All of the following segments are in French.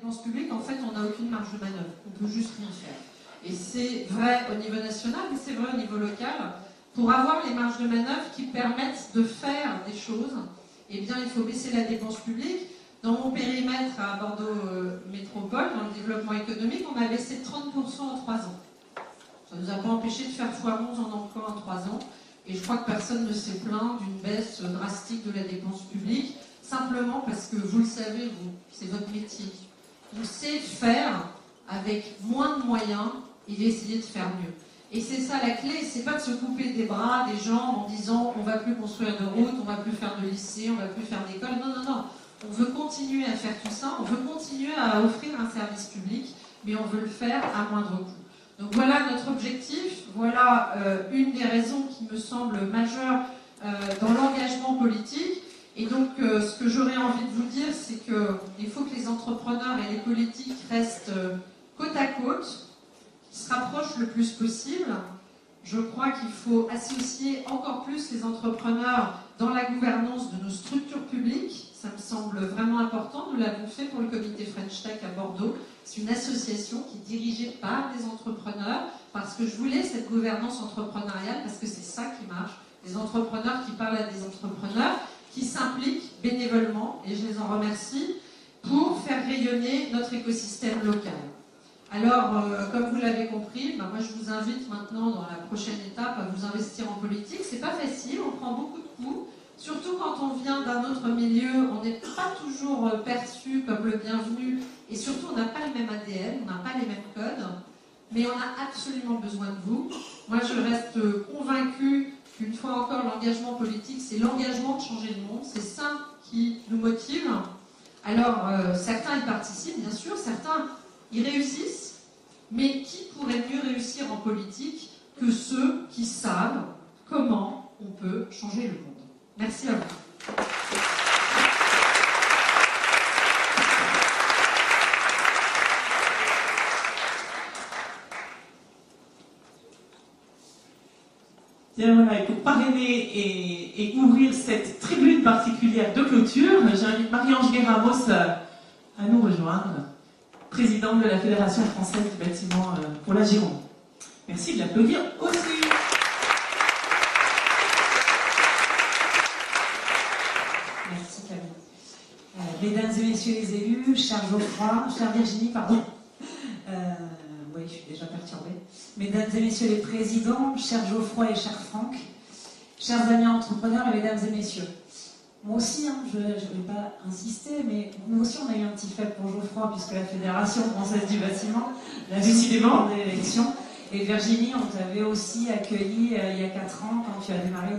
dépenses publiques, en fait, on n'a aucune marge de manœuvre. On peut juste rien faire. Et c'est vrai au niveau national, mais c'est vrai au niveau local. Pour avoir les marges de manœuvre qui permettent de faire des choses, eh bien, il faut baisser la dépense publique. Dans mon périmètre à Bordeaux Métropole, dans le développement économique, on a baissé de 30% en 3 ans. Ça ne nous a pas empêché de faire x11 en emploi en 3 ans. Et je crois que personne ne s'est plaint d'une baisse drastique de la dépense publique, simplement parce que, vous le savez, c'est votre métier. On sait faire avec moins de moyens et essayer de faire mieux. Et c'est ça la clé, c'est pas de se couper des bras des gens en disant on va plus construire de routes, on va plus faire de lycée, on va plus faire d'école. Non, non, non. On veut continuer à faire tout ça, on veut continuer à offrir un service public, mais on veut le faire à moindre coût. Donc voilà notre objectif, voilà une des raisons qui me semble majeure dans l'engagement politique. Et donc ce que j'aurais envie de vous dire, c'est qu'il faut que les entrepreneurs et les politiques restent côte à côte, qu'ils se rapprochent le plus possible. Je crois qu'il faut associer encore plus les entrepreneurs dans la gouvernance de nos structures publiques. Ça me semble vraiment important. Nous l'avons fait pour le comité French Tech à Bordeaux. C'est une association qui est dirigée par des entrepreneurs parce que je voulais cette gouvernance entrepreneuriale, parce que c'est ça qui marche. Des entrepreneurs qui parlent à des entrepreneurs, qui s'impliquent bénévolement, et je les en remercie, pour faire rayonner notre écosystème local. Alors, comme vous l'avez compris, moi je vous invite maintenant dans la prochaine étape à vous investir en politique. C'est pas facile, on prend beaucoup de coups, surtout quand on vient d'un autre milieu, on n'est pas toujours perçu comme le bienvenu, et surtout on n'a pas le même ADN, on n'a pas les mêmes codes, mais on a absolument besoin de vous. Moi je reste convaincue qu'une fois encore l'engagement politique, c'est l'engagement de changer le monde, c'est ça qui nous motive. Alors certains y participent bien sûr, certains y réussissent, mais qui pourrait mieux réussir en politique que ceux qui savent comment on peut changer le monde. Merci à vous. Bien voilà, et pour parrainer et ouvrir cette tribune particulière de clôture, j'invite Marie-Ange Guerramos à nous rejoindre, présidente de la Fédération française du bâtiment pour la Gironde. Merci de l'applaudir aussi. Merci Camille. Mesdames et messieurs les élus, chers Geoffroy, chère Virginie, pardon. Oui, je suis déjà perturbée. Mesdames et messieurs les présidents, chers Geoffroy et cher Franck, chers amis entrepreneurs et mesdames et messieurs. Moi aussi, je ne vais pas insister, mais nous aussi on a eu un petit faible pour Geoffroy, puisque la Fédération française du bâtiment l'a décidément des élections. Et Virginie, on t'avait aussi accueilli il y a 4 ans quand tu as démarré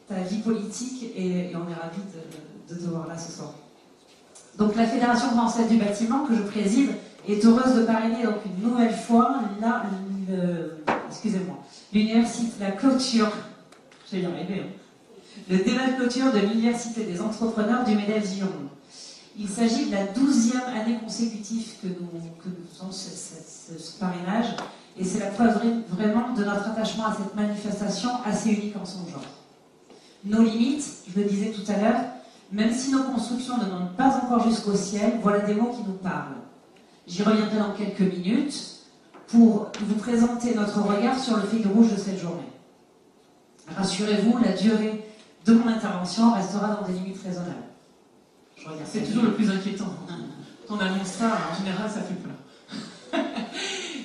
ta vie politique, et on est ravis de te voir là ce soir. Donc la Fédération française du bâtiment, que je préside, est heureuse de parrainer donc une nouvelle fois la clôture, je vais y arriver, le débat de clôture de l'Université des entrepreneurs du MEDEF-Gironde. Il s'agit de la 12e année consécutive que nous faisons ce parrainage, et c'est la preuve vraiment de notre attachement à cette manifestation assez unique en son genre. Nos limites, je le disais tout à l'heure, même si nos constructions ne montent pas encore jusqu'au ciel, voilà des mots qui nous parlent. J'y reviendrai dans quelques minutes pour vous présenter notre regard sur le fil rouge de cette journée. Rassurez-vous, la durée de mon intervention restera dans des limites raisonnables. C'est toujours le plus inquiétant. Quand on annonce ça, en général, ça fait peur.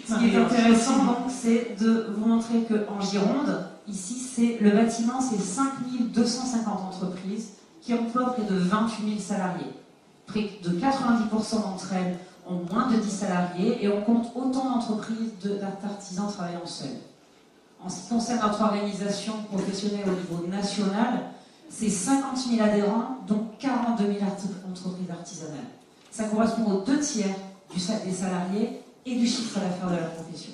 Ce qui est intéressant, donc, c'est de vous montrer qu'en Gironde, ici, le bâtiment, c'est 5250 entreprises qui emploient près de 28 000 salariés. Près de 90% d'entre elles ont moins de 10 salariés, et on compte autant d'entreprises d'artisans travaillant seuls. En ce qui concerne notre organisation professionnelle au niveau national, c'est 50 000 adhérents, dont 42 000 entreprises artisanales. Ça correspond aux 2/3 des salariés et du chiffre d'affaires de la profession.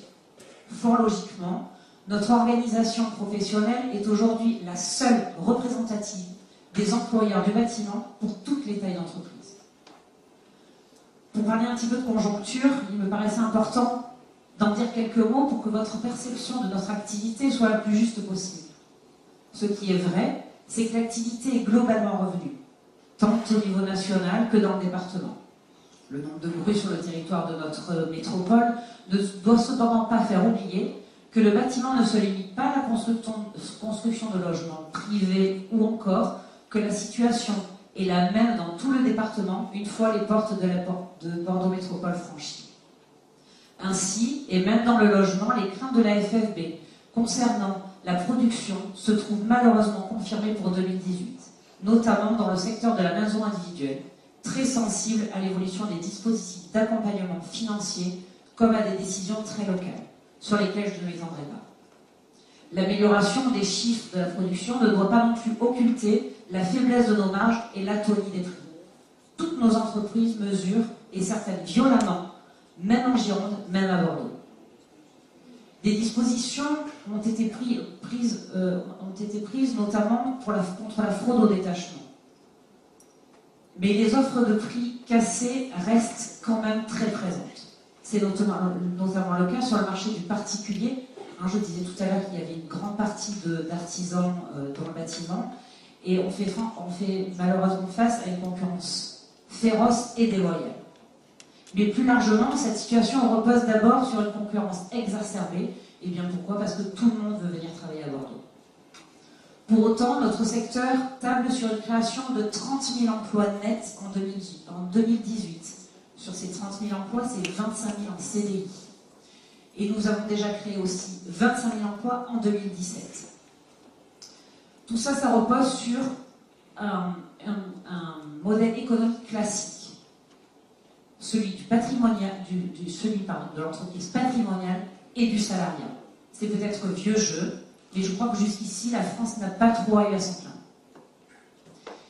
Fort logiquement, notre organisation professionnelle est aujourd'hui la seule représentative des employeurs du bâtiment pour toutes les tailles d'entreprise. Pour parler un petit peu de conjoncture, il me paraissait important d'en dire quelques mots pour que votre perception de notre activité soit la plus juste possible. Ce qui est vrai, c'est que l'activité est globalement revenue, tant au niveau national que dans le département. Le nombre de bruits sur le territoire de notre métropole ne doit cependant pas faire oublier que le bâtiment ne se limite pas à la construction de logements privés ou encore que la situation est la même dans tout le département une fois les portes de Bordeaux Métropole franchies. Ainsi, et même dans le logement, les craintes de la FFB concernant la production se trouvent malheureusement confirmées pour 2018, notamment dans le secteur de la maison individuelle, très sensible à l'évolution des dispositifs d'accompagnement financier comme à des décisions très locales, sur lesquelles je ne m'étendrai pas. L'amélioration des chiffres de la production ne doit pas non plus occulter la faiblesse de nos marges et l'atonie des prix. Toutes nos entreprises mesurent, et certaines violemment, même en Gironde, même à Bordeaux. Des dispositions ont été prises notamment contre la fraude au détachement. Mais les offres de prix cassées restent quand même très présentes. C'est notamment le cas sur le marché du particulier. Je disais tout à l'heure qu'il y avait une grande partie d'artisans dans le bâtiment et on fait malheureusement face à une concurrence féroce et déloyale. Mais plus largement, cette situation repose d'abord sur une concurrence exacerbée. Et bien pourquoi? Parce que tout le monde veut venir travailler à Bordeaux. Pour autant, notre secteur table sur une création de 30 000 emplois nets en 2018. Sur ces 30 000 emplois, c'est 25 000 en CDI. Et nous avons déjà créé aussi 25 000 emplois en 2017. Tout ça, ça repose sur un modèle économique classique. Celui du patrimonial, de l'entreprise patrimoniale et du salariat. C'est peut-être vieux jeu, mais je crois que jusqu'ici, la France n'a pas trop eu à s'en plaindre.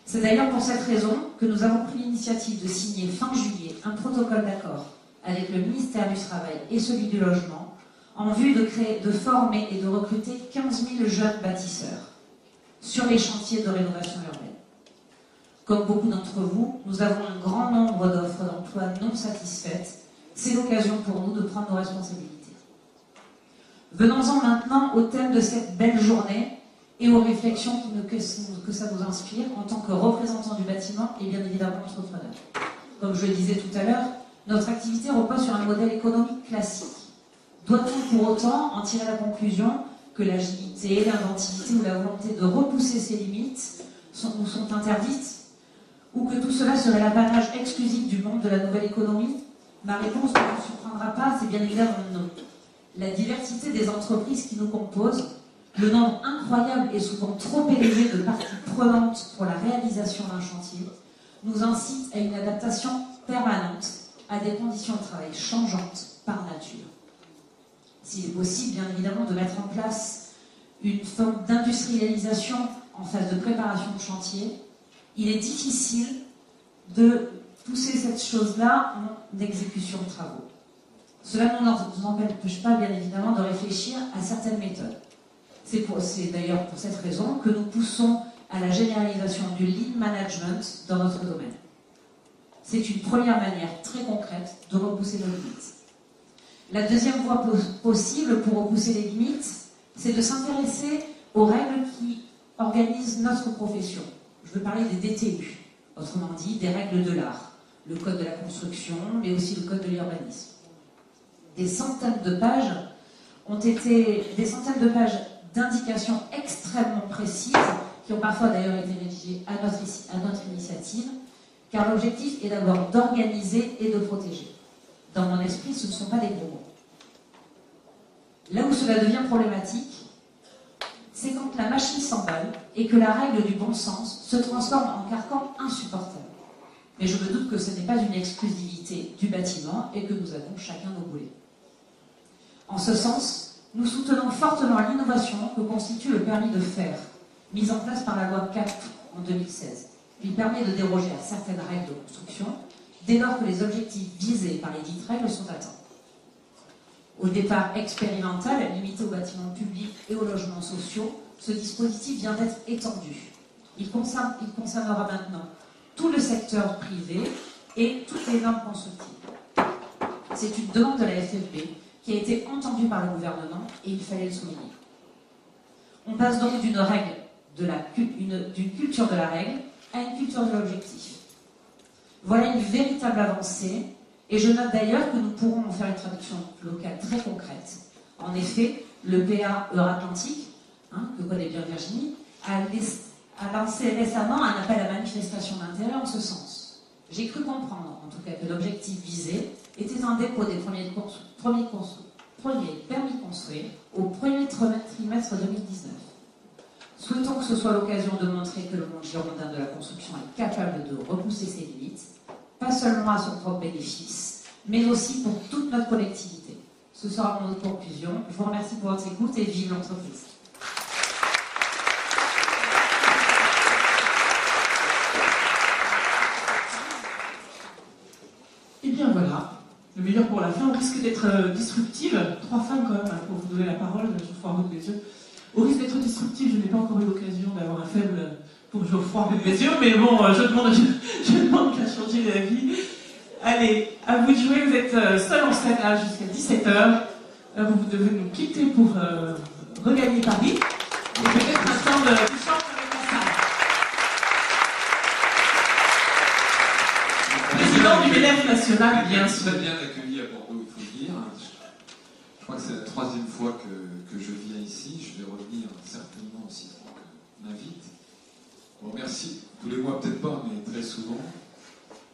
C'est d'ailleurs pour cette raison que nous avons pris l'initiative de signer fin juillet un protocole d'accord avec le ministère du Travail et celui du Logement en vue de former et de recruter 15 000 jeunes bâtisseurs sur les chantiers de rénovation urbaine. Comme beaucoup d'entre vous, nous avons un grand nombre d'offres d'emploi non satisfaites. C'est l'occasion pour nous de prendre nos responsabilités. Venons-en maintenant au thème de cette belle journée et aux réflexions que ça nous inspire en tant que représentants du bâtiment et bien évidemment entrepreneurs. Comme je le disais tout à l'heure, notre activité repose sur un modèle économique classique. Doit-on pour autant en tirer la conclusion que l'agilité, l'inventivité ou la volonté de repousser ses limites nous sont interdites? Ou que tout cela serait l'apanage exclusif du monde de la nouvelle économie? Ma réponse ne vous surprendra pas, c'est bien évidemment non. La diversité des entreprises qui nous composent, le nombre incroyable et souvent trop élevé de parties prenantes pour la réalisation d'un chantier, nous incite à une adaptation permanente à des conditions de travail changeantes par nature. S'il est possible, bien évidemment, de mettre en place une forme d'industrialisation en phase de préparation de chantier, il est difficile de pousser cette chose-là en exécution de travaux. Cela ne nous empêche pas, bien évidemment, de réfléchir à certaines méthodes. C'est d'ailleurs pour cette raison que nous poussons à la généralisation du lean management dans notre domaine. C'est une première manière très concrète de repousser nos limites. La deuxième voie possible pour repousser les limites, c'est de s'intéresser aux règles qui organisent notre profession. Je veux parler des DTU, autrement dit des règles de l'art, le code de la construction, mais aussi le code de l'urbanisme. Des centaines de pages d'indications extrêmement précises, qui ont parfois d'ailleurs été rédigées à notre initiative, car l'objectif est d'abord d'organiser et de protéger. Dans mon esprit, ce ne sont pas des gros mots. Là où cela devient problématique, c'est quand la machine s'emballe et que la règle du bon sens se transforme en carcan insupportable. Mais je me doute que ce n'est pas une exclusivité du bâtiment et que nous avons chacun nos boulets. En ce sens, nous soutenons fortement l'innovation que constitue le permis de faire, mise en place par la loi 4 en 2016. Il permet de déroger à certaines règles de construction dès lors que les objectifs visés par les dites règles sont atteints. Au départ expérimental, limité aux bâtiments publics et aux logements sociaux, ce dispositif vient d'être étendu. Il concernera maintenant tout le secteur privé et toutes les normes constructives. C'est une demande de la FFB qui a été entendue par le gouvernement et il fallait le souligner. On passe donc d'une culture de la règle à une culture de l'objectif. Voilà une véritable avancée, et je note d'ailleurs que nous pourrons en faire une traduction locale très concrète. En effet, le PA Euratlantique, que connaît bien Virginie, a lancé récemment un appel à manifestation d'intérêt en ce sens. J'ai cru comprendre, en tout cas, que l'objectif visé était un dépôt des premiers permis construire au premier trimestre 2019. Souhaitons que ce soit l'occasion de montrer que le monde girondin de la construction est capable de repousser ses limites, pas seulement à son propre bénéfice, mais aussi pour toute notre collectivité. Ce sera mon conclusion. Je vous remercie pour votre écoute et vive l'entreprise. Et bien voilà, le meilleur pour la fin. On risque d'être disruptive. 3 femmes quand même, pour vous donner la parole, Geoffroy Roux de Bézieux. Au risque d'être disruptive, je n'ai pas encore eu l'occasion d'avoir un faible pour Geoffroy Roux de Bézieux, mais bon, je demande qu'à changer d'avis. Allez, à vous de jouer, vous êtes seul en scène là jusqu'à 17h. Vous devez nous quitter pour regagner Paris. Et peut-être un stand qui chante avec la salle. Président du MEDEF national, bien sûr. Très bien accueilli à Bordeaux, il faut le dire. Je crois que c'est la 3e fois que je viens ici. Je vais revenir certainement si Franck m'invite. Bon, merci. Tous les mois, peut-être pas, mais très souvent.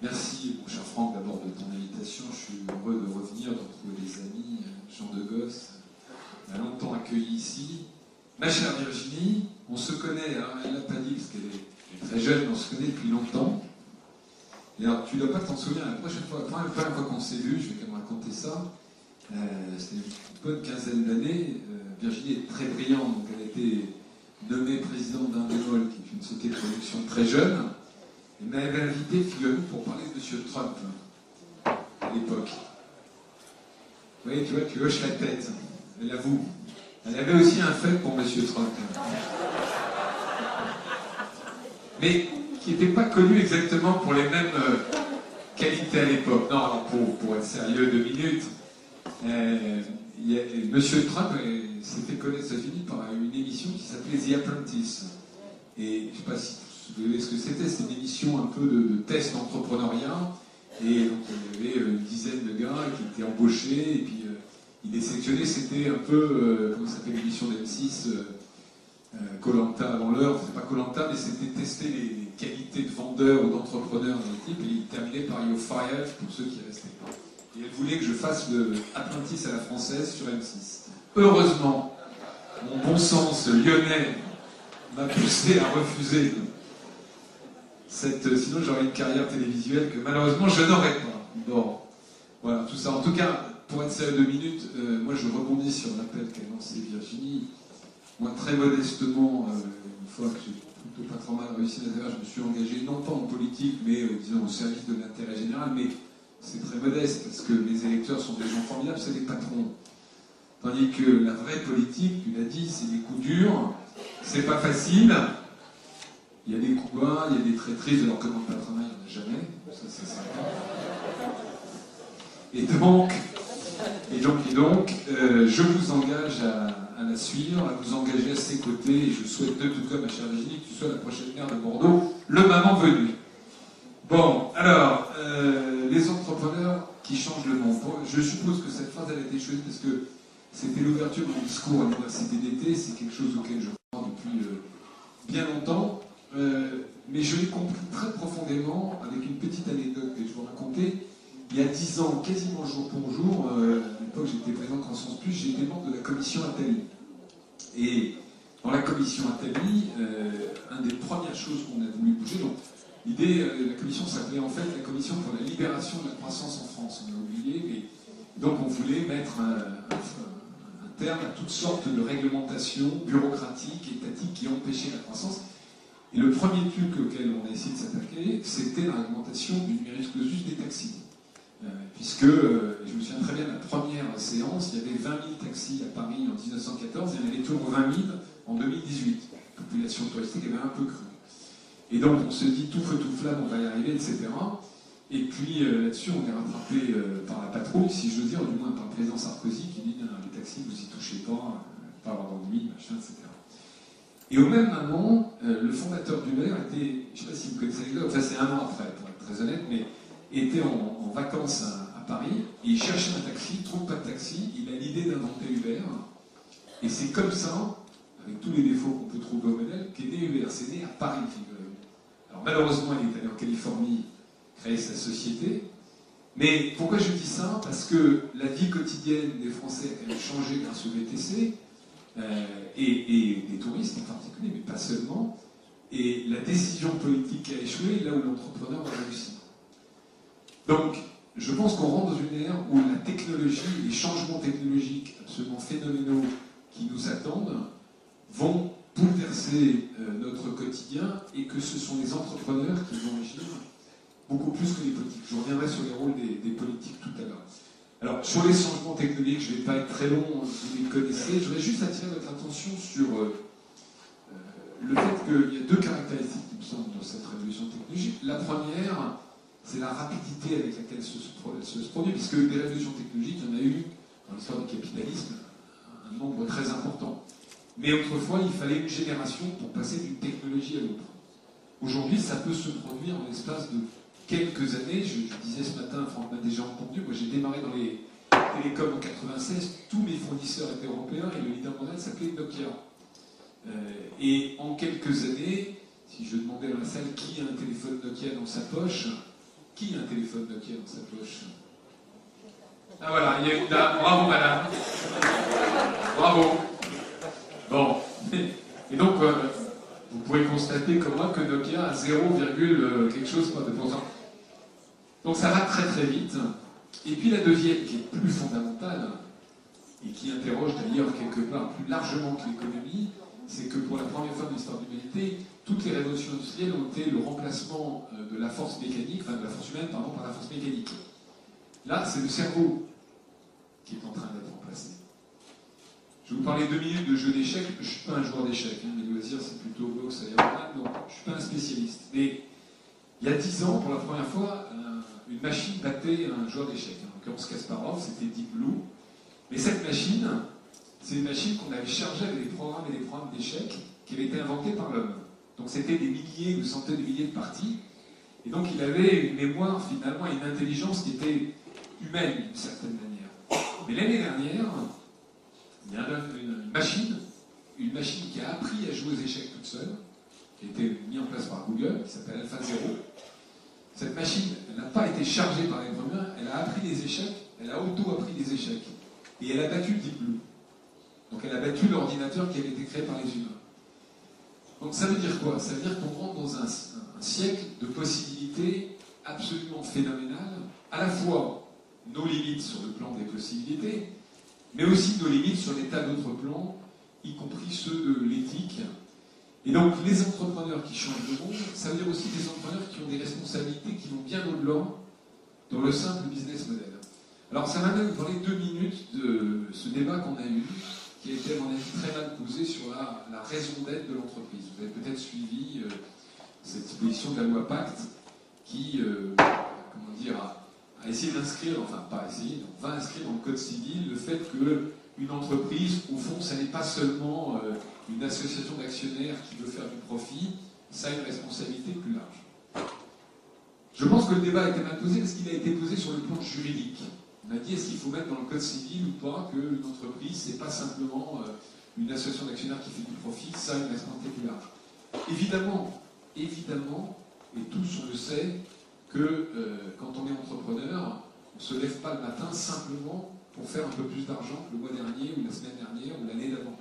Merci, mon cher Franck, d'abord de ton invitation. Je suis heureux de revenir, de retrouver des amis. Jean de Gosse m'a longtemps accueilli ici. Ma chère Virginie, on se connaît, hein, elle ne l'a pas dit parce qu'elle est très jeune, mais on se connaît depuis longtemps. Et alors, tu ne dois pas t'en souvenir, la première fois qu'on s'est vu, je vais quand même raconter ça, c'était une bonne quinzaine d'années. Virginie est très brillante, donc elle a été nommée présidente d'Indémol, qui est une société de production très jeune. Elle m'avait invité, figure-nous, pour parler de M. Trump, à l'époque. Oui, tu vois, tu hoches la tête. Elle avoue. Elle avait aussi un fait pour M. Trump. Mais qui n'était pas connu exactement pour les mêmes qualités à l'époque. Non, alors pour être sérieux 2 minutes, M. Trump s'est fait connaître aux États-Unis par une émission qui s'appelait The Apprentice. Et je ne sais pas si vous savez ce que c'était, c'est une émission un peu de test d'entrepreneuriat. Et donc il y avait une dizaine de gars qui étaient embauchés, et puis ils les sélectionnaient, c'était un peu, comment ça s'appelle l'émission d'M6, Koh-Lanta avant l'heure, c'est pas Koh-Lanta, mais c'était tester les qualités de vendeurs ou d'entrepreneurs dans l'équipe, et ils terminaient par You're Fired pour ceux qui restaient. Et elle voulait que je fasse le apprentice à la française sur M6. Heureusement, mon bon sens lyonnais m'a poussé à refuser sinon j'aurais une carrière télévisuelle que malheureusement je n'aurais pas. Bon, voilà, tout ça. En tout cas, pour être sérieux 2 minutes, moi je rebondis sur l'appel qu'a lancé Virginie. Moi, très modestement, une fois que j'ai plutôt pas trop mal réussi à je me suis engagé, non pas en politique, mais disons au service de l'intérêt général, mais c'est très modeste, parce que mes électeurs sont des gens formidables, c'est des patrons. Tandis que la vraie politique, tu l'as dit, c'est des coups durs, c'est pas facile. Il y a des coups bas, il y a des traîtrises, alors que dans le patronat, il n'y en a jamais. Ça, c'est sympa. Et donc, je vous engage à la suivre, à vous engager à ses côtés, et je souhaite de tout cas, ma chère Virginie, que tu sois la prochaine maire de Bordeaux, le moment venu. Bon, alors, les entrepreneurs qui changent le monde. Je suppose que cette phrase, elle a été choisie parce que c'était l'ouverture de mon discours à l'université d'été, c'est quelque chose auquel je crois depuis bien longtemps. Mais je l'ai compris très profondément avec une petite anecdote que je vais vous raconter. Il y a 10 ans, quasiment jour pour jour, à l'époque j'étais président de Croissance Plus, j'ai été membre de la commission Attali. Et dans la commission Attali, une des premières choses qu'on a voulu bouger, donc l'idée, la commission s'appelait en fait la commission pour la libération de la croissance en France, on a oublié, mais donc on voulait mettre un terme à toutes sortes de réglementations bureaucratiques, étatiques qui empêchaient la croissance. Et le premier truc auquel on a essayé de s'attaquer, c'était la réglementation du numerus clausus des taxis. Puisque, je me souviens très bien de la première séance, il y avait 20 000 taxis à Paris en 1914, il y en avait toujours 20 000 en 2018. La population touristique avait un peu cru. Et donc on se dit tout feu tout flamme, on va y arriver, etc. Et puis là-dessus, on est rattrapé par la patrouille, si je veux dire, du moins par le président Sarkozy qui dit les taxis, vous y touchez pas avoir d'ennui, machin, etc. Et au même moment, le fondateur d'Uber était, je ne sais pas si vous connaissez l'anecdote, enfin c'est un an après, pour être très honnête, mais était en vacances à Paris, et il cherchait un taxi, il ne trouve pas de taxi, il a l'idée d'inventer Uber, et c'est comme ça, avec tous les défauts qu'on peut trouver au modèle, qu'est né Uber. C'est né à Paris, figurez-vous. Alors malheureusement, il est allé en Californie créer sa société, mais pourquoi je dis ça? Parce que la vie quotidienne des Français a quand même changé grâce au VTC, et des touristes en particulier, mais pas seulement, et la décision politique a échoué là où l'entrepreneur a réussi. Donc, je pense qu'on rentre dans une ère où la technologie, les changements technologiques absolument phénoménaux qui nous attendent vont bouleverser notre quotidien et que ce sont les entrepreneurs qui vont agir beaucoup plus que les politiques. Je reviendrai sur les rôles des politiques tout à l'heure. Alors, sur les changements technologiques, je ne vais pas être très long, vous les connaissez, je voudrais juste attirer votre attention sur le fait qu'il y a deux caractéristiques qui me semblent dans cette révolution technologique. La première, c'est la rapidité avec laquelle se produit, puisque des révolutions technologiques, il y en a eu dans l'histoire du capitalisme un nombre très important. Mais autrefois, il fallait une génération pour passer d'une technologie à l'autre. Aujourd'hui, ça peut se produire en l'espace de quelques années. Je disais ce matin, Franck m'a déjà entendu, moi j'ai démarré dans les télécoms en 96, tous mes fournisseurs étaient européens et le leader mondial s'appelait Nokia. Et en quelques années, si je demandais dans la salle qui a un téléphone Nokia dans sa poche, qui a un téléphone Nokia dans sa poche? Ah voilà, il y a une dame, bravo madame. Bravo. Bon, et donc vous pouvez constater comme moi que Nokia a 0, quelque chose de pourcent. Donc ça va très très vite. Et puis la deuxième, qui est plus fondamentale, et qui interroge d'ailleurs quelque part plus largement que l'économie, c'est que pour la première fois de l'histoire de l'humanité, toutes les révolutions industrielles ont été le remplacement de la force mécanique, enfin de la force humaine, pardon, par la force mécanique. Là, c'est le cerveau qui est en train d'être remplacé. Je vais vous parler 2 minutes de jeu d'échecs. Je ne suis pas un joueur d'échecs, hein, mes loisirs c'est plutôt boxe et aéronautique, donc je ne suis pas un spécialiste. Mais il y a 10 ans, pour la première fois, une machine battait un joueur d'échecs. En l'occurrence Kasparov, c'était Deep Blue. Mais cette machine, c'est une machine qu'on avait chargée avec des programmes et des programmes d'échecs qui avaient été inventés par l'homme. Donc c'était des milliers ou centaines de milliers de parties. Et donc il avait une mémoire finalement et une intelligence qui était humaine d'une certaine manière. Mais l'année dernière, il y a une machine qui a appris à jouer aux échecs toute seule, qui a été mise en place par Google, qui s'appelle AlphaZero. Cette machine, elle n'a pas été chargée par les humains, elle a appris des échecs, elle a auto-appris des échecs. Et elle a battu Deep Blue. Donc elle a battu l'ordinateur qui avait été créé par les humains. Donc ça veut dire quoi? Ça veut dire qu'on rentre dans un siècle de possibilités absolument phénoménales, à la fois nos limites sur le plan des possibilités, mais aussi nos limites sur des tas d'autres plans, y compris ceux de l'éthique. Et donc les entrepreneurs qui changent le monde, ça veut dire aussi des entrepreneurs qui ont des responsabilités qui vont bien au-delà dans le simple business model. Alors ça m'amène à vous parler 2 minutes de ce débat qu'on a eu, qui a été à mon avis très mal posé sur la raison d'être de l'entreprise. Vous avez peut-être suivi cette disposition de la loi Pacte qui, a essayé d'inscrire, enfin pas essayé, on va inscrire dans le Code civil le fait qu'une entreprise, au fond, ça n'est pas seulement une association d'actionnaires qui veut faire du profit, ça a une responsabilité plus large. Je pense que le débat a été mal posé parce qu'il a été posé sur le plan juridique. On a dit est-ce qu'il faut mettre dans le code civil ou pas qu'une entreprise, c'est pas simplement une association d'actionnaires qui fait du profit, ça a une responsabilité plus large. Évidemment, et tous on le sait, que quand on est entrepreneur, on ne se lève pas le matin simplement pour faire un peu plus d'argent que le mois dernier, ou la semaine dernière, ou l'année d'avant.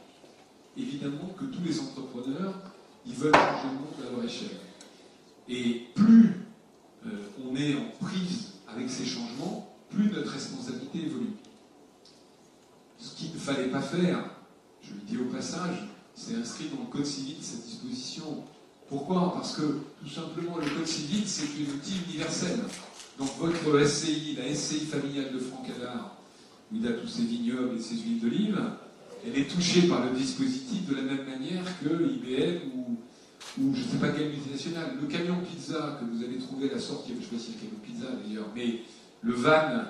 Évidemment que tous les entrepreneurs, ils veulent changer le monde à leur échelle. Et plus on est en prise avec ces changements, plus notre responsabilité évolue. Ce qu'il ne fallait pas faire, je le dis au passage, c'est inscrit dans le Code civil cette disposition. Pourquoi? Parce que, tout simplement, le Code civil, c'est un outil universel. Donc votre SCI, la SCI familiale de Franck Allard, où il a tous ses vignobles et ses huiles d'olive, elle est touchée par le dispositif de la même manière que IBM ou je ne sais pas quelle multinationale. Le camion pizza que vous avez trouvé à la sortie, je ne sais pas si c'est le camion pizza d'ailleurs, mais le van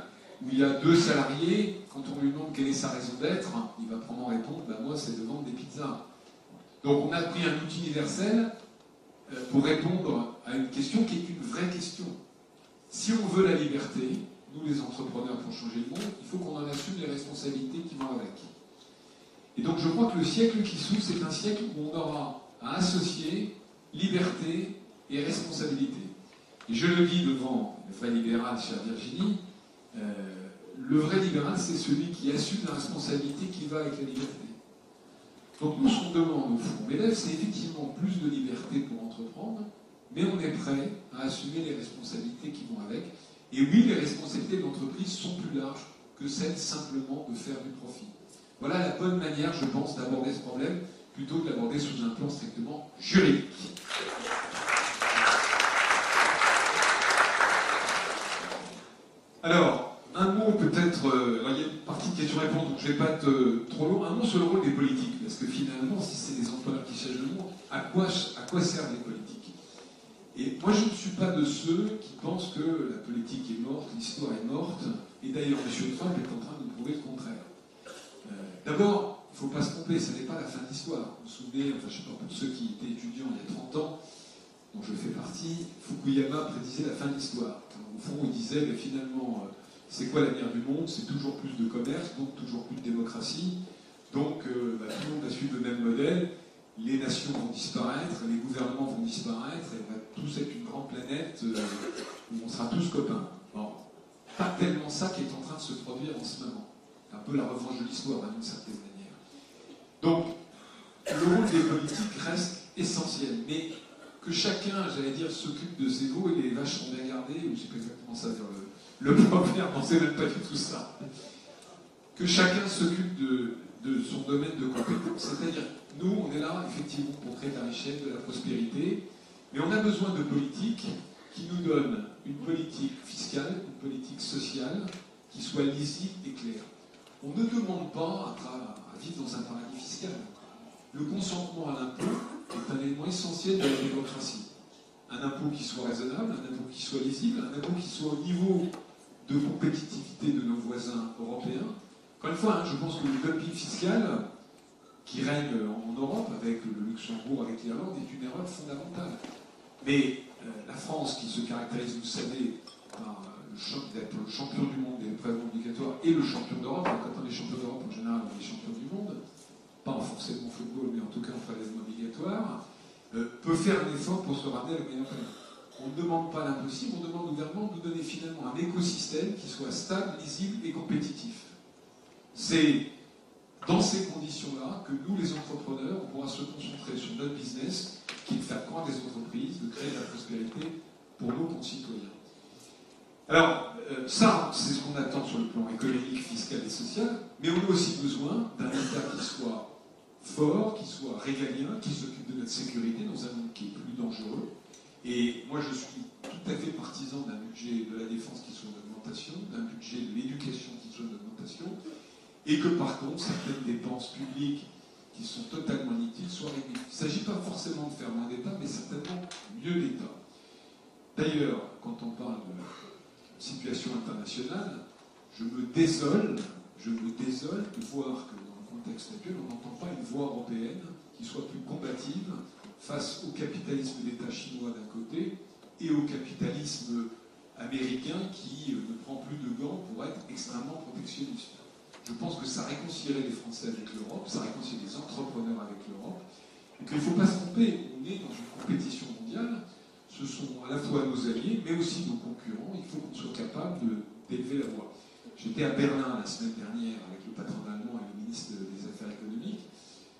où il y a 2 salariés, quand on lui demande quelle est sa raison d'être, il va probablement répondre, moi c'est de vendre des pizzas. Donc on a pris un outil universel pour répondre à une question qui est une vraie question. Si on veut la liberté, nous les entrepreneurs pour changer le monde, il faut qu'on en assume les responsabilités qui vont avec. Et donc je crois que le siècle qui s'ouvre, c'est un siècle où on aura à associer liberté et responsabilité. Et je le dis devant le vrai libéral, chère Virginie, le vrai libéral, c'est celui qui assume la responsabilité qui va avec la liberté. Donc nous, ce qu'on demande au fond MEDEF, c'est effectivement plus de liberté pour entreprendre, mais on est prêt à assumer les responsabilités qui vont avec. Et oui, les responsabilités de l'entreprise sont plus larges que celles simplement de faire du profit. Voilà la bonne manière, je pense, d'aborder ce problème, plutôt que de l'aborder sous un plan strictement juridique. Alors, un mot peut-être, il y a une partie de questions-réponses, donc je ne vais pas être trop long. Un mot sur le rôle des politiques, parce que finalement, si c'est des entrepreneurs qui changent le monde, à quoi servent les politiques? Et moi, je ne suis pas de ceux qui pensent que la politique est morte, l'histoire est morte, et d'ailleurs, M. Trump est en train de nous prouver le contraire. D'abord, il ne faut pas se tromper, ce n'est pas la fin de l'histoire. Vous vous souvenez, enfin, je ne sais pas, pour ceux qui étaient étudiants il y a 30 ans, dont je fais partie, Fukuyama prédisait la fin de l'histoire. Au fond, il disait, mais finalement, c'est quoi l'avenir du monde? C'est toujours plus de commerce, donc toujours plus de démocratie. Donc, tout le monde va suivre le même modèle. Les nations vont disparaître, les gouvernements vont disparaître, et on va tous être une grande planète où on sera tous copains. Bon, pas tellement ça qui est en train de se produire en ce moment. C'est un peu la revanche de l'histoire, d'une certaine manière. Donc, le rôle des politiques reste essentiel, mais que chacun, j'allais dire, s'occupe de ses veaux et les vaches sont bien gardées, ou je ne sais pas exactement ça dire le proverbe, on ne sait même pas du tout ça. Que chacun s'occupe de son domaine de compétence. C'est-à-dire, nous, on est là, effectivement, pour créer de la richesse, de la prospérité, mais on a besoin de politiques qui nous donnent une politique fiscale, une politique sociale, qui soit lisible et claire. On ne demande pas à vivre dans un paradis fiscal. Le consentement à l'impôt est un élément essentiel de la démocratie. Un impôt qui soit raisonnable, un impôt qui soit lisible, un impôt qui soit au niveau de compétitivité de nos voisins européens. Encore une fois, je pense que le dumping fiscal qui règne en Europe, avec le Luxembourg, avec l'Irlande, est une erreur fondamentale. Mais la France, qui se caractérise, vous le savez, par d'être le champion du monde des prélèvements obligatoires et le champion d'Europe, quand on est champion d'Europe, en général, on est champion du monde, pas forcément au football, mais en tout cas en prélèvements obligatoires, peut faire un effort pour se ramener à la meilleure planète. On ne demande pas l'impossible, on demande au gouvernement de nous donner finalement un écosystème qui soit stable, lisible et compétitif. C'est dans ces conditions-là que nous, les entrepreneurs, on pourra se concentrer sur notre business, qui est de faire croître des entreprises, de créer de la prospérité pour nos concitoyens. Alors, ça, c'est ce qu'on attend sur le plan économique, fiscal et social, mais on a aussi besoin d'un État qui soit fort, qui soit régalien, qui s'occupe de notre sécurité dans un monde qui est plus dangereux. Et moi, je suis tout à fait partisan d'un budget de la défense qui soit en augmentation, d'un budget de l'éducation qui soit en augmentation, et que par contre, certaines dépenses publiques qui sont totalement inutiles soient réduites. Il ne s'agit pas forcément de faire moins d'État, mais certainement mieux d'État. D'ailleurs, quand on parle de situation internationale, je me désole de voir que dans le contexte actuel, on n'entend pas une voix européenne qui soit plus combative face au capitalisme d'État chinois d'un côté et au capitalisme américain qui ne prend plus de gants pour être extrêmement protectionniste. Je pense que ça réconcilierait les Français avec l'Europe, ça réconcilierait les entrepreneurs avec l'Europe, et qu'il ne faut pas se tromper, on est dans une compétition mondiale, ce sont à la fois nos alliés, mais aussi nos concurrents, il faut qu'on soit capable d'élever la voix. J'étais à Berlin la semaine dernière avec le patron allemand et le ministre des Affaires économiques.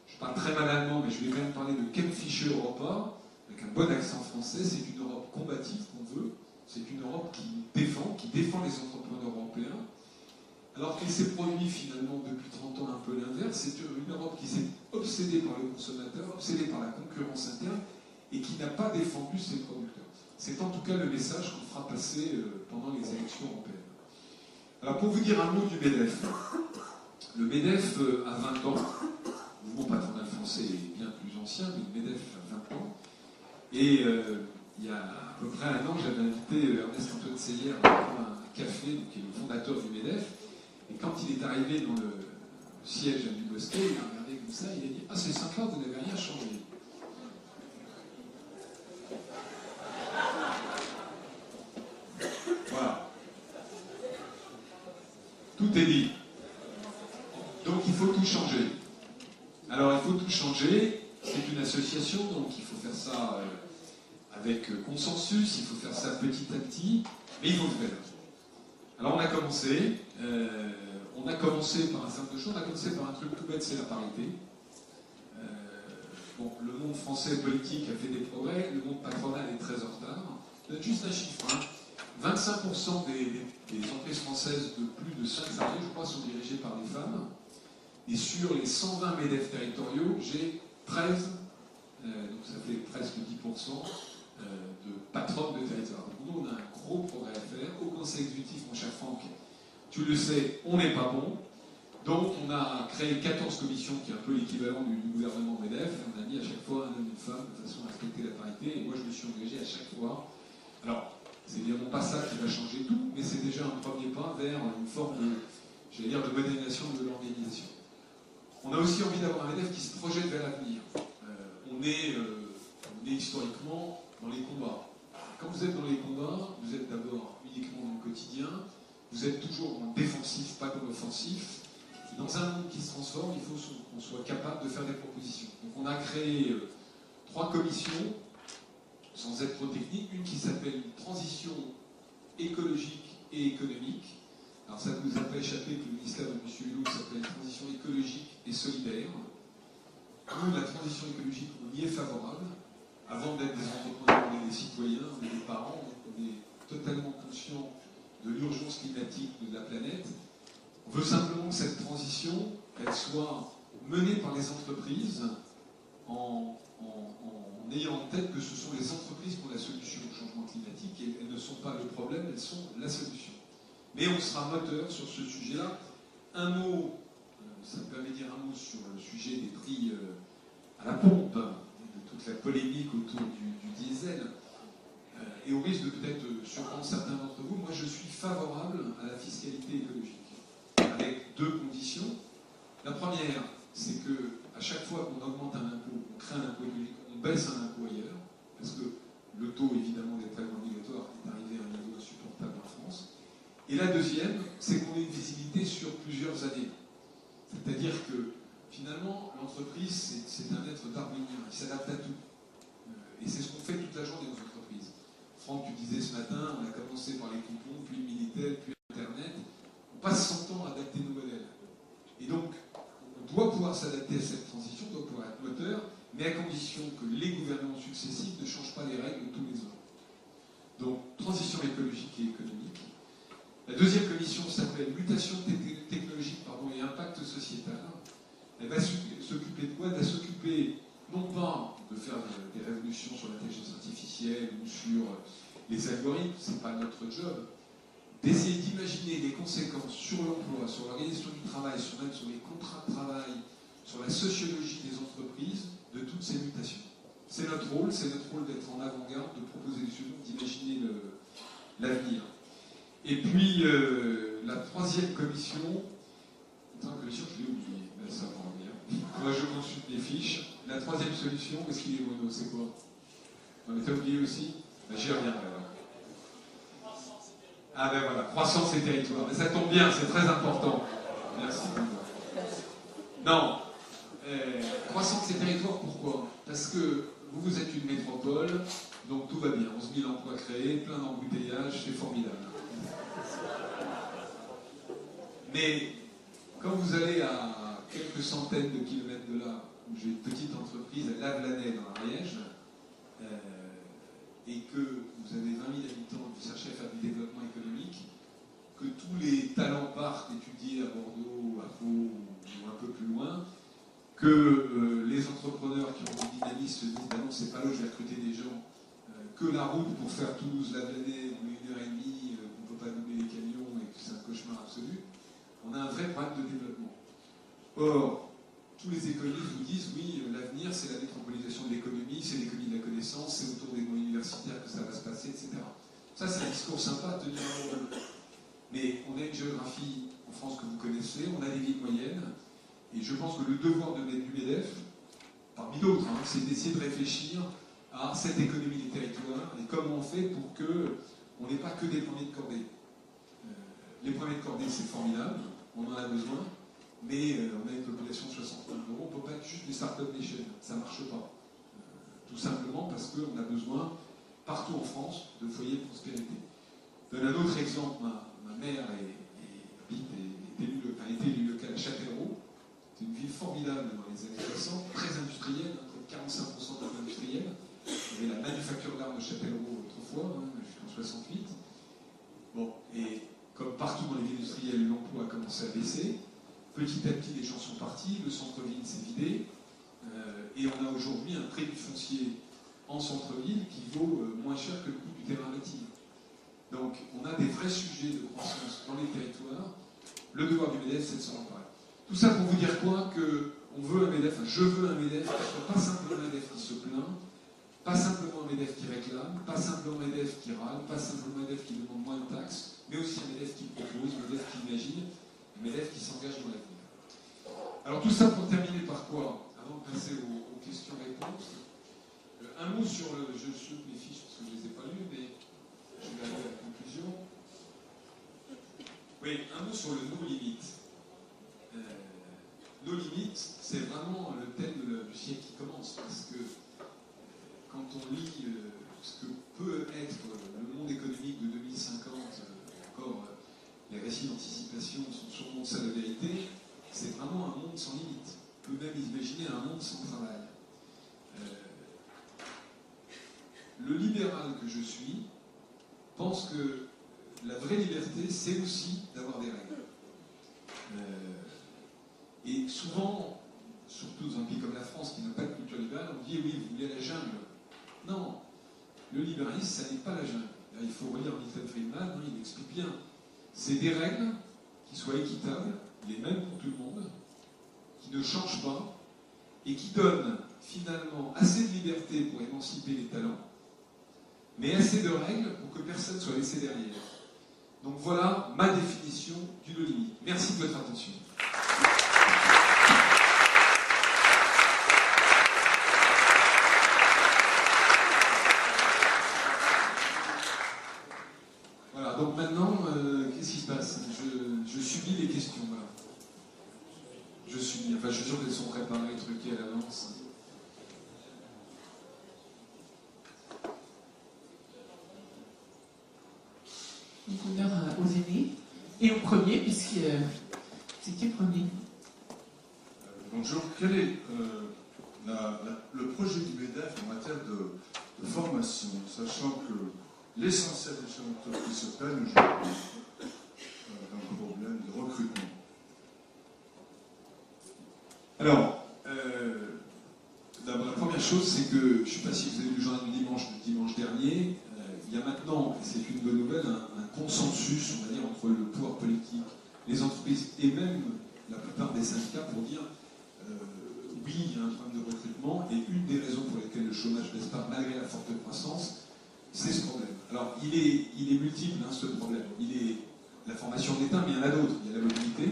Je parle très mal allemand, mais je vais quand même parler de Kempfische Europa, avec un bon accent français. C'est une Europe combative qu'on veut, c'est une Europe qui défend les entrepreneurs européens, alors qu'il s'est produit finalement depuis 30 ans un peu l'inverse. C'est une Europe qui s'est obsédée par le consommateur, obsédée par la concurrence interne, et qui n'a pas défendu ses producteurs. C'est en tout cas le message qu'on fera passer pendant les élections européennes. Alors pour vous dire un mot du MEDEF. Le MEDEF a 20 ans. Le mouvement patronal français est bien plus ancien, mais le MEDEF a 20 ans. Et il y a à peu près un an, j'avais invité Ernest-Antoine Seyer à prendre un café, qui est le fondateur du MEDEF. Et quand il est arrivé dans le siège du Bosquet, il a regardé comme ça, il a dit « Ah, c'est sympa, vous n'avez rien changé. » Tout est dit. Donc il faut tout changer. Alors il faut tout changer. C'est une association, donc il faut faire ça avec consensus, il faut faire ça petit à petit, mais il faut le faire. Alors on a commencé par un simple chose, on a commencé par un truc tout bête, c'est la parité. Bon, le monde français politique a fait des progrès, le monde patronal est très en retard. Je donne juste un chiffre, hein. 25% des entreprises françaises de plus de 5 salariés, je crois, sont dirigées par des femmes. Et sur les 120 MEDEF territoriaux, j'ai 13, donc ça fait presque 10% de patronnes de territoire. Donc nous, on a un gros progrès à faire. Au conseil exécutif, mon cher Franck, tu le sais, on n'est pas bon. Donc on a créé 14 commissions, qui est un peu l'équivalent du gouvernement MEDEF. On a mis à chaque fois un homme et une femme de façon à respecter la parité. Et moi, je me suis engagé à chaque fois. Alors, c'est évidemment pas ça qui va changer tout, mais c'est déjà un premier pas vers une forme de, j'allais dire, de modernisation de l'organisation. On a aussi envie d'avoir un MEDEF qui se projette vers l'avenir. On est historiquement dans les combats. Quand vous êtes dans les combats, vous êtes d'abord uniquement dans le quotidien, vous êtes toujours dans le défensif, pas dans l'offensif. Dans un monde qui se transforme, il faut qu'on soit capable de faire des propositions. Donc on a créé 3 commissions, sans être trop technique, une qui s'appelle Transition écologique et économique. Alors ça ne nous a pas échappé que le ministère de M. Hulot s'appelle Transition écologique et solidaire. Nous, la transition écologique, on y est favorable. Avant d'être des entrepreneurs, on est des citoyens, on est des parents, donc on est totalement conscient de l'urgence climatique de la planète. On veut simplement que cette transition, elle soit menée par les entreprises en ayant en tête que ce sont les entreprises qui ont la solution au changement climatique et elles ne sont pas le problème, elles sont la solution. Mais on sera moteur sur ce sujet-là. Un mot, ça me permet de dire un mot sur le sujet des prix à la pompe, de toute la polémique autour du diesel. Et au risque de peut-être surprendre certains d'entre vous, moi je suis favorable à la fiscalité écologique, avec 2 conditions. La première, c'est que à chaque fois qu'on augmente un impôt, on crée un impôt écologique, on baisse un impôt ailleurs, parce que le taux évidemment des prélèvements obligatoires est arrivé à un niveau insupportable en France. Et la deuxième, c'est qu'on ait une visibilité sur plusieurs années. C'est-à-dire que finalement, l'entreprise, c'est un être darwinien, il s'adapte à tout. Et c'est ce qu'on fait toute la journée aux entreprises. Franck, tu disais ce matin, on a commencé par les coupons, puis le Minitel, puis Internet. On passe 100 ans à adapter nos modèles. Et donc, on doit pouvoir s'adapter à cette transition, on doit pouvoir être moteur, mais à condition que les gouvernements successifs ne changent pas les règles tous les ans. Donc, transition écologique et économique. La deuxième commission s'appelle Mutation technologique et impact sociétal. Elle va s'occuper de quoi? Elle va s'occuper non pas de faire des révolutions sur l'intelligence artificielle ou sur les algorithmes, ce n'est pas notre job, d'essayer d'imaginer les conséquences sur l'emploi, sur l'organisation du travail, même sur les contrats de travail, sur la sociologie des entreprises, de toutes ces mutations. C'est notre rôle d'être en avant-garde, de proposer des solutions, d'imaginer l'avenir. Et puis, la troisième commission, je l'ai oublié, ben, ça va revenir. Moi, je consulte les fiches. La troisième solution, est-ce qu'il est mono, c'est quoi? On était oublié aussi? Ben, j'y reviendrai. Ah ben voilà, croissance et territoire. Mais ça tombe bien, c'est très important. Merci. Non, croissance et territoire, pourquoi? Parce que vous êtes une métropole, donc tout va bien. 11 000 emplois créés, plein d'embouteillages, c'est formidable. Mais quand vous allez à quelques centaines de kilomètres de là, où j'ai une petite entreprise à Lavelanet dans l'Ariège, et que vous avez 20 000 habitants, vous cherchez à faire du développement économique, que tous les talents partent étudier à Bordeaux, à Pau ou un peu plus loin, que les entrepreneurs qui ont du dynamisme se disent bah non, c'est pas là où je vais recruter des gens, que la route pour faire Toulouse-Lavelanet en 1h30, qu'on ne peut pas doubler les camions et que c'est un cauchemar absolu, on a un vrai problème de développement. Or, tous les économistes vous disent oui, l'avenir c'est la métropolisation de l'économie, c'est l'économie de la connaissance, c'est autour des moyens universitaires que ça va se passer, etc. Ça, c'est un discours sympa à tenir en rôle. Mais on a une géographie en France que vous connaissez, on a des villes moyennes, et je pense que le devoir du MEDEF, parmi d'autres, c'est d'essayer de réfléchir à cette économie des territoires et comment on fait pour qu'on n'ait pas que des premiers de cordée. les premiers de cordée, c'est formidable, on en a besoin, mais on a une population de 60 millions d'euros, on ne peut pas être juste des Startup Nation, ça ne marche pas. Tout simplement parce qu'on a besoin, partout en France, de foyers de prospérité. Je donne un autre exemple, ma mère a été élue locale à Châtellerault. C'est une ville formidable dans les années 60, très industrielle, hein, 45% d'industriels. Il y avait la manufacture d'armes de Châtellerault autrefois, hein, jusqu'en 68. Bon, et comme partout dans les villes industrielles, l'emploi a commencé à baisser. Petit à petit, les gens sont partis, le centre-ville s'est vidé, et on a aujourd'hui un prix du foncier en centre-ville qui vaut moins cher que le coût du terrain bâti. Donc, on a des vrais sujets de croissance dans les territoires. Le devoir du MEDEF, c'est de s'en emparer. Tout ça pour vous dire quoi? On veut un MEDEF, je veux un MEDEF qui ne soit pas simplement un MEDEF qui se plaint, pas simplement un MEDEF qui réclame, pas simplement un MEDEF qui râle, pas simplement un MEDEF qui demande moins de taxes, mais aussi un MEDEF qui propose, un MEDEF qui imagine, un MEDEF qui s'engage dans l'avenir. Alors tout ça pour terminer par quoi? Avant de passer aux questions-réponses, un mot sur le... Je saute mes fiches parce que je ne les ai pas lues, mais je vais aller à la conclusion. Oui, un mot sur le no limit. No limit, c'est vraiment le thème du siècle qui commence, parce que quand on lit ce que peut être le monde économique de 2050, encore les récits d'anticipation sont sûrement ça la vérité, c'est vraiment un monde sans limite. On peut même imaginer un monde sans travail. Le libéral que je suis pense que la vraie liberté, c'est aussi d'avoir des règles. Et souvent, surtout dans un pays comme la France qui n'a pas de culture libérale, on dit oui, vous voulez la jungle. Non, le libéralisme, ça n'est pas la jungle. Là, il faut relire Milton Friedman, il explique bien. C'est des règles qui soient équitables, les mêmes pour tout le monde, qui ne changent pas, et qui donnent finalement assez de liberté pour émanciper les talents, mais assez de règles pour que personne ne soit laissé derrière. Donc voilà ma définition du no limit. Merci de votre attention. Voilà, donc maintenant, qu'est-ce qui se passe? Je subis les questions. Voilà. Je suis sûr qu'elles sont préparées, truquées à l'avance. Donc honneur aux aînés. Et au premier, puisque c'est qui le premier? Bonjour, quel est le projet du MEDEF en matière de formation, sachant que l'essentiel des chefs d'entreprise se plaignent aujourd'hui d'un problème de recrutement? Alors, d'abord, la première chose, c'est que, je ne sais pas si vous avez lu le journal du dimanche dernier, il y a maintenant, et c'est une bonne nouvelle, un consensus, on va dire, entre le pouvoir politique, les entreprises et même la plupart des syndicats pour dire oui, il y a un problème de recrutement, et une des raisons pour lesquelles le chômage ne baisse pas malgré la forte croissance, c'est ce problème. Alors, il est multiple, ce problème. Il est la formation d'État, mais il y en a d'autres. Il y a la mobilité,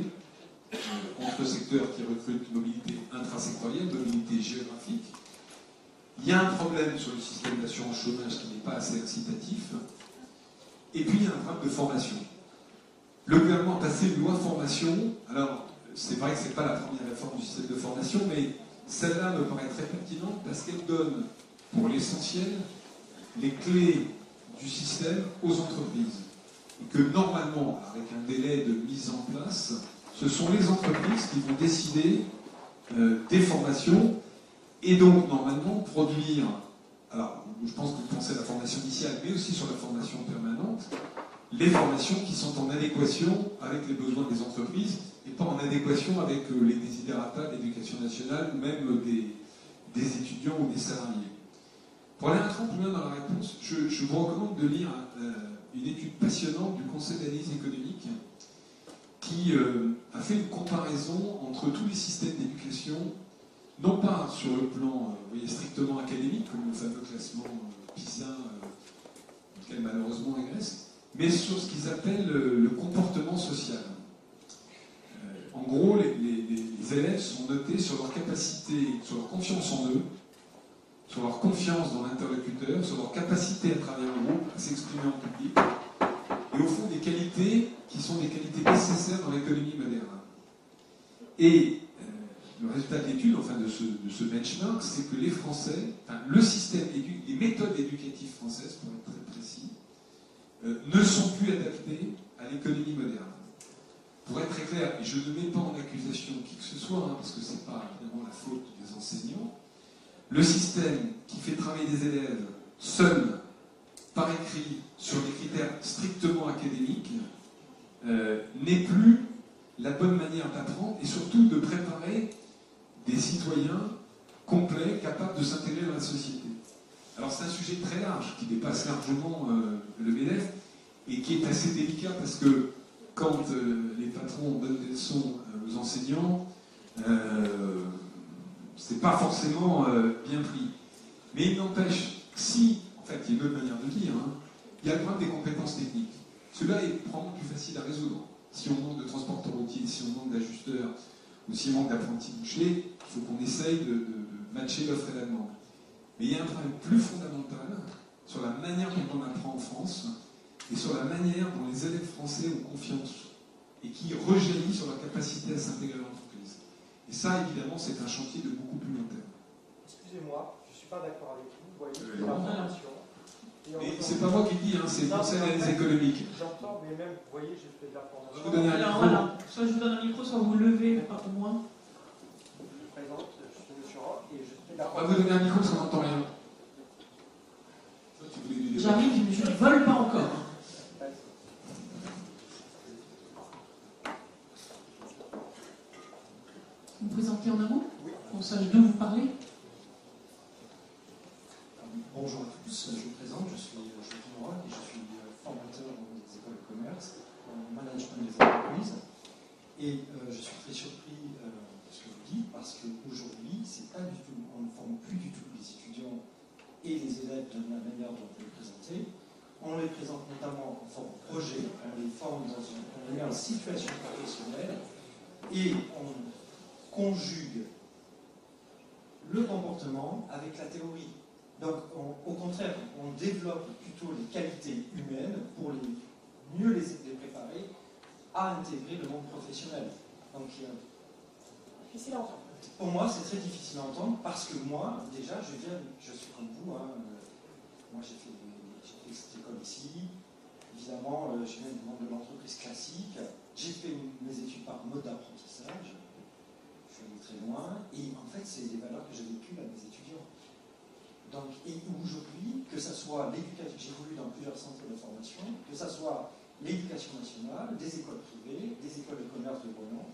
entre secteurs qui recrutent, mobilité intrasectorielle, mobilité géographique. Il y a un problème sur le système d'assurance chômage qui n'est pas assez incitatif. Et puis, il y a un problème de formation. Le gouvernement a passé une loi formation. Alors, c'est vrai que ce n'est pas la première réforme du système de formation, mais celle-là me paraît très pertinente parce qu'elle donne, pour l'essentiel, les clés du système aux entreprises. Et que normalement, avec un délai de mise en place, ce sont les entreprises qui vont décider des formations et donc normalement produire, alors je pense que vous pensez à la formation initiale, mais aussi sur la formation permanente, les formations qui sont en adéquation avec les besoins des entreprises et pas en adéquation avec les desiderata de l'éducation nationale ou même des étudiants ou des salariés. Pour aller un cran plus loin dans la réponse, je vous recommande de lire une étude passionnante du Conseil d'analyse économique qui a fait une comparaison entre tous les systèmes d'éducation, non pas sur le plan strictement académique, comme le fameux classement PISA, auquel malheureusement régresse, mais sur ce qu'ils appellent le comportement social. En gros, les élèves sont notés sur leur capacité, sur leur confiance en eux, sur leur confiance dans l'interlocuteur, sur leur capacité à travailler en groupe, à s'exprimer en public, et au fond des qualités qui sont des qualités nécessaires dans l'économie moderne. Et le résultat de l'étude, enfin de ce benchmark, c'est que les Français, enfin, le système, les méthodes éducatives françaises, pour être très précis, ne sont plus adaptées à l'économie moderne. Pour être très clair, et je ne mets pas en accusation qui que ce soit, hein, parce que ce n'est pas évidemment la faute des enseignants, le système qui fait travailler des élèves seuls, par écrit, sur des critères strictement académiques, n'est plus la bonne manière d'apprendre et surtout de préparer des citoyens complets, capables de s'intégrer dans la société. Alors c'est un sujet très large, qui dépasse largement le MEDEF, et qui est assez délicat parce que quand les patrons donnent des leçons aux enseignants, c'est pas forcément bien pris. Mais il n'empêche, si, en fait, il y a une autre manière de dire, hein, il y a le problème des compétences techniques. Cela est probablement plus facile à résoudre. Si on manque de transporteurs routiers, si on manque d'ajusteurs, ou si on manque d'apprentis bouchers, il faut qu'on essaye de matcher l'offre et la demande. Mais il y a un problème plus fondamental sur la manière dont on apprend en France et sur la manière dont les élèves français ont confiance et qui rejaillit sur leur capacité à s'intégrer à l'entreprise. Et ça, évidemment, c'est un chantier de beaucoup plus long terme. Excusez-moi, je ne suis pas d'accord avec vous. Vous voyez, c'est la formation. Mais c'est pas moi qui le dis, hein, c'est le Conseil d'analyse économique. J'entends, mais même, vous voyez, j'ai fait de la formation. Je vais vous donner un micro. Voilà. Soit je vous donne un micro, soit vous levez, pas au moins. Je me présente, je suis M. Roch et je fais de la On va formation. vous donner un micro parce qu'on n'entend rien. Toi, tu voulais du débat. J'arrive, mais je ne vole pas encore. Vous me présentez en un mot? Oui. Qu'on sache d'où vous parlez. Bonjour à tous, je me présente, je suis Joachim Roch et je suis formateur dans les écoles de commerce, en management des entreprises. Et je suis très surpris de ce que vous dites parce qu'aujourd'hui, on ne forme plus du tout les étudiants et les élèves de la manière dont on les présenter. On les présente notamment en forme projet, on les forme on les met en situation professionnelle et on conjugue le comportement avec la théorie. Donc, au contraire, on développe plutôt les qualités humaines pour mieux les préparer à intégrer le monde professionnel. Donc, Difficile à entendre. pour moi, c'est très difficile à entendre parce que moi, déjà, je suis comme vous. Hein, moi, j'ai fait cette école ici. Évidemment, je viens du monde de l'entreprise classique. J'ai fait mes études par mode d'apprentissage. Je suis allé très loin. Et en fait, c'est des valeurs que j'ai vécues avec mes étudiants. Donc, et aujourd'hui, que ce soit l'éducation, j'ai voulu dans plusieurs centres de formation, que ce soit l'éducation nationale, des écoles privées, des écoles de commerce de Royan,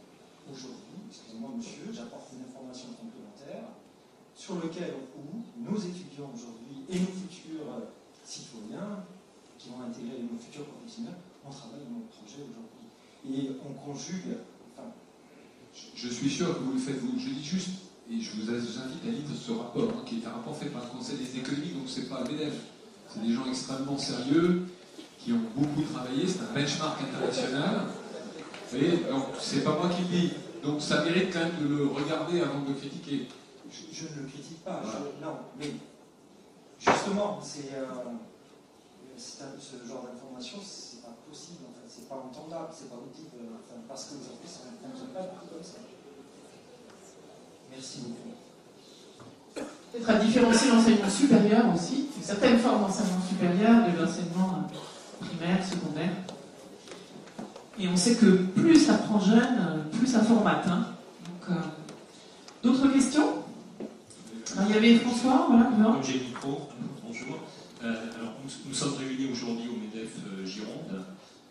aujourd'hui, excusez-moi monsieur, j'apporte une information complémentaire sur lequel nos étudiants aujourd'hui et nos futurs citoyens qui vont intégrer nos futurs professionnels, on travaille dans nos projets aujourd'hui. Et on conjugue, enfin... Je suis sûr que vous le faites, vous. Je dis juste, et je vous invite à lire ce rapport, hein, qui est un rapport fait par le Conseil des économies, donc c'est pas le MEDEF. C'est des gens extrêmement sérieux, qui ont beaucoup travaillé, c'est un benchmark international. Vous voyez, donc c'est pas moi qui le dis. Donc ça mérite quand même de le regarder avant de le critiquer. Je ne le critique pas, Voilà. non, mais justement, ce genre d'information, c'est pas possible, en fait, c'est pas entendable, c'est pas audible, enfin, parce qu'aujourd'hui, ça ne fonctionne pas du tout comme ça. Merci beaucoup. Peut-être à différencier l'enseignement supérieur aussi, certaines formes d'enseignement supérieur de l'enseignement primaire, secondaire. Et on sait que plus ça prend jeune, plus ça formate. Hein. Donc, d'autres questions? Alors, il y avait François, voilà. Comme j'ai le micro, bonjour. Alors, nous sommes réunis aujourd'hui au MEDEF Gironde.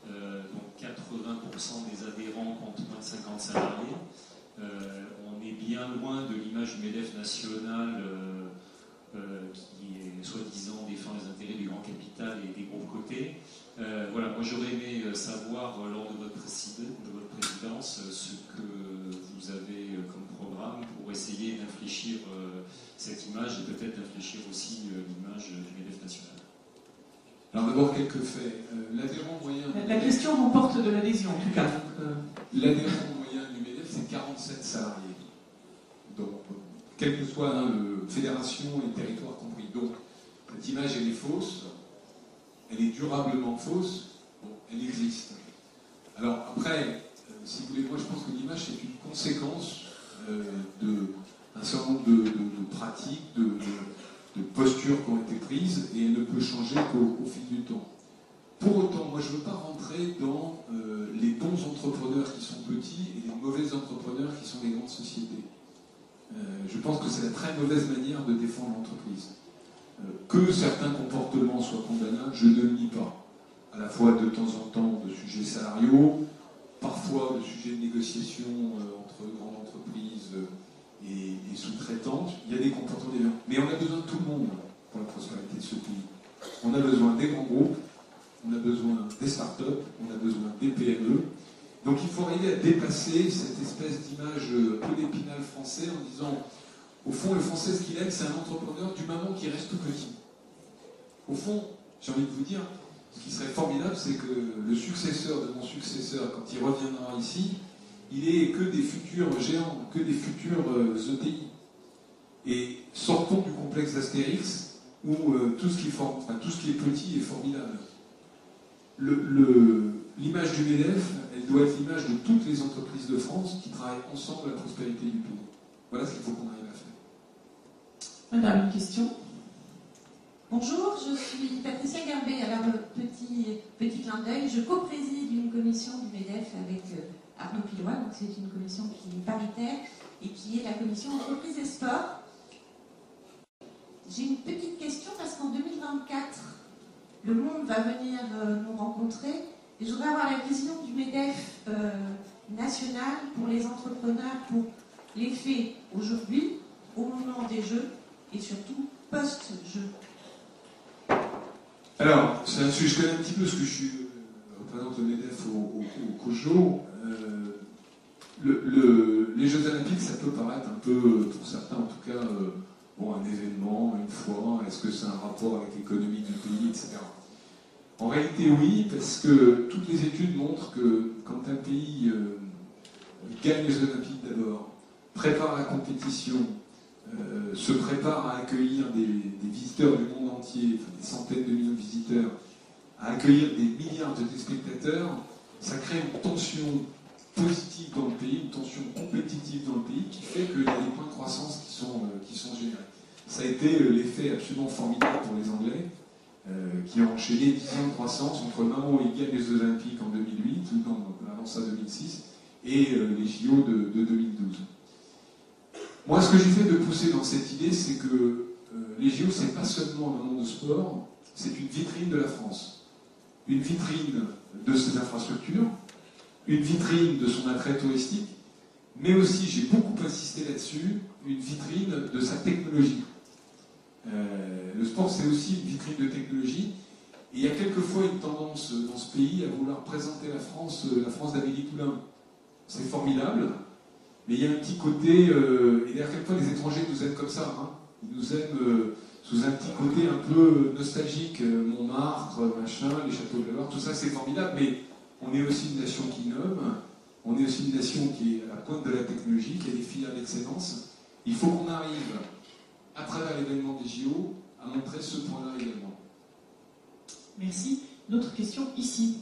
Donc 80% des adhérents comptent moins de 50 salariés. On est bien loin de l'image du MEDEF national qui est soi-disant défend les intérêts du grand capital et des gros côtés. Voilà, moi j'aurais aimé savoir lors de votre présidence ce que vous avez comme programme pour essayer d'infléchir cette image et peut-être d'infléchir aussi l'image du MEDEF national. Alors d'abord quelques faits. L'adhérent moyen... La question remporte de l'adhésion en tout cas. L'adhérent moyen du MEDEF, c'est 47 salariés. Donc, quelle que soit le fédération et territoire compris. Donc, cette image, elle est fausse. Elle est durablement fausse. Bon, elle existe. Alors après, si vous voulez, moi je pense que l'image c'est une conséquence d'un certain nombre de pratiques, de postures qui ont été prises, et elle ne peut changer qu'au fil du temps. Pour autant, moi je ne veux pas rentrer dans les bons entrepreneurs qui sont petits et les mauvais entrepreneurs qui sont les grandes sociétés. Je pense que c'est la très mauvaise manière de défendre l'entreprise. Que certains comportements soient condamnables, je ne le nie pas. À la fois de temps en temps de sujets salariaux, parfois de sujets de négociation entre grandes entreprises et sous-traitantes. Il y a des comportements différents. Mais on a besoin de tout le monde pour la prospérité de ce pays. On a besoin des grands groupes, on a besoin des startups, on a besoin des PME. Donc il faut arriver à dépasser cette espèce d'image peu d'épinal français en disant, au fond, le français, ce qu'il aime, c'est un entrepreneur du moment qui reste tout petit. Au fond, j'ai envie de vous dire, ce qui serait formidable, c'est que le successeur de mon successeur, quand il reviendra ici, il est que des futurs géants, que des futurs ETI. Et sortons du complexe d'Astérix, où tout ce qui est petit est formidable. L'image du MEDEF, elle doit être l'image de toutes les entreprises de France qui travaillent ensemble à la prospérité du pays. Voilà ce qu'il faut qu'on arrive à faire. Madame, une question? Bonjour, je suis Patricia Garbet. Alors, petit clin d'œil, je co-préside une commission du MEDEF avec Arnaud Pillois, donc c'est une commission qui est paritaire et qui est la commission entreprise et sport. J'ai une petite question parce qu'en 2024, le monde va venir nous rencontrer et je voudrais avoir la vision du MEDEF national pour les entrepreneurs, pour les faits aujourd'hui, au moment des Jeux et surtout post-Jeux. Alors, c'est un sujet, je connais un petit peu ce que je représente le MEDEF au COJO. Les Jeux Olympiques, ça peut paraître un peu, pour certains en tout cas, un événement, une fois, est-ce que c'est un rapport avec l'économie du pays, etc. En réalité, oui, parce que toutes les études montrent que quand un pays gagne les Olympiques d'abord, prépare la compétition, se prépare à accueillir des visiteurs du monde entier, des centaines de millions de visiteurs, à accueillir des milliards de téléspectateurs, ça crée une tension positive dans le pays, une tension compétitive dans le pays qui fait qu'il y a des points de croissance qui sont générés. Ça a été l'effet absolument formidable pour les Anglais, qui ont enchaîné 10 ans de croissance entre le moment où ils gagnent les Olympiques en 2008, ou avant ça 2006, et les JO de 2012. Moi, ce que j'essaie de pousser dans cette idée, c'est que les JO, c'est pas seulement un moment de sport, c'est une vitrine de la France. Une vitrine de ses infrastructures, une vitrine de son attrait touristique, mais aussi, j'ai beaucoup insisté là-dessus, une vitrine de sa technologie. Le sport, c'est aussi une vitrine de technologie, et il y a quelquefois une tendance dans ce pays à vouloir présenter la France d'Amélie Poulain. C'est formidable, mais il y a un petit côté, et d'ailleurs quelquefois les étrangers nous aiment comme ça, hein. Ils nous aiment sous un petit côté un peu nostalgique, Montmartre, machin, les châteaux de la Loire, tout ça c'est formidable, mais on est aussi une nation qui nomme, on est aussi une nation qui est à la pointe de la technologie, qui a des filières d'excellence. Il faut qu'on arrive, à travers l'événement des JO, à montrer ce point-là également. Merci. Une autre question ici.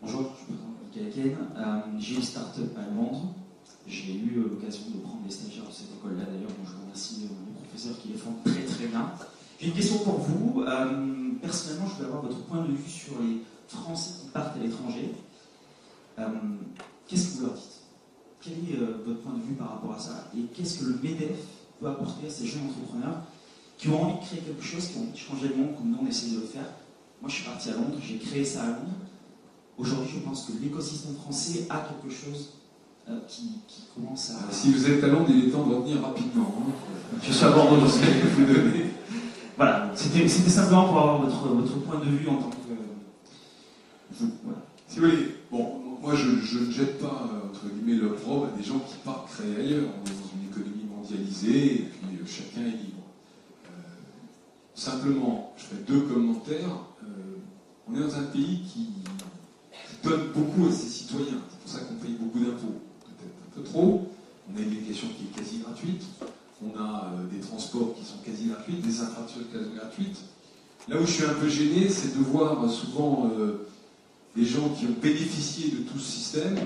Bonjour, je me présente Michael Ken. J'ai une start-up à Londres. J'ai eu l'occasion de prendre des stagiaires de cette école-là d'ailleurs, donc je remercie les professeurs qui les font très très bien. J'ai une question pour vous. Personnellement, je voulais avoir votre point de vue sur les Français qui partent à l'étranger. Qu'est-ce que vous leur dites? Quel est votre point de vue par rapport à ça? Et qu'est-ce que le MEDEF peut apporter à ces jeunes entrepreneurs qui ont envie de créer quelque chose, qui ont envie de changer le monde comme nous on essaie de le faire? Moi je suis parti à Londres, j'ai créé ça à Londres. Aujourd'hui je pense que l'écosystème français a quelque chose qui commence à... Si vous êtes à Londres, il est temps de revenir rapidement. Hein. Je suis à Bordeaux, je sais que vous donnez. Voilà, c'était simplement pour avoir votre point de vue en tant que... Voilà. Si vous voulez, bon, moi je ne jette pas, entre guillemets, l'opprobre à des gens qui partent créer ailleurs. On est dans une économie mondialisée et puis chacun est libre. Simplement, je ferai deux commentaires. On est dans un pays qui donne beaucoup à ses citoyens. C'est pour ça qu'on paye beaucoup d'impôts. Peut-être un peu trop. On a une éducation qui est quasi gratuite. On a des transports qui sont quasi gratuits, des infrastructures quasi gratuites. Là où je suis un peu gêné, c'est de voir souvent les gens qui ont bénéficié de tout ce système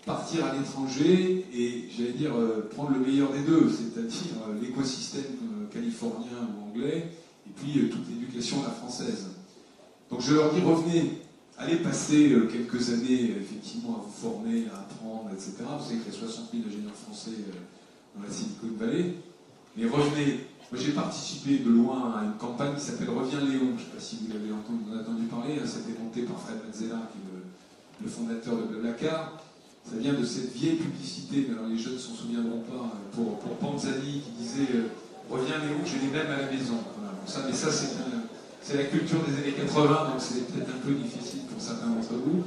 partir à l'étranger et, j'allais dire, prendre le meilleur des deux, c'est-à-dire l'écosystème californien ou anglais, et puis toute l'éducation à la française. Donc je leur dis, revenez, allez passer quelques années, effectivement, à vous former, à apprendre, etc. Vous savez qu'il y a 60 000 ingénieurs français dans la Silicon Valley, mais revenez. Moi j'ai participé de loin à une campagne qui s'appelle Reviens Léon, je ne sais pas si vous l'avez entendu parler, ça a été monté par Fred Mazzella, qui est le fondateur de Blablacar. Ça vient de cette vieille publicité, mais alors les jeunes ne s'en souviendront pas, pour Panzani qui disait Reviens Léon, j'ai les mêmes à la maison. Voilà. Donc ça, mais ça c'est la culture des années 80, donc c'est peut-être un peu difficile pour certains d'entre vous.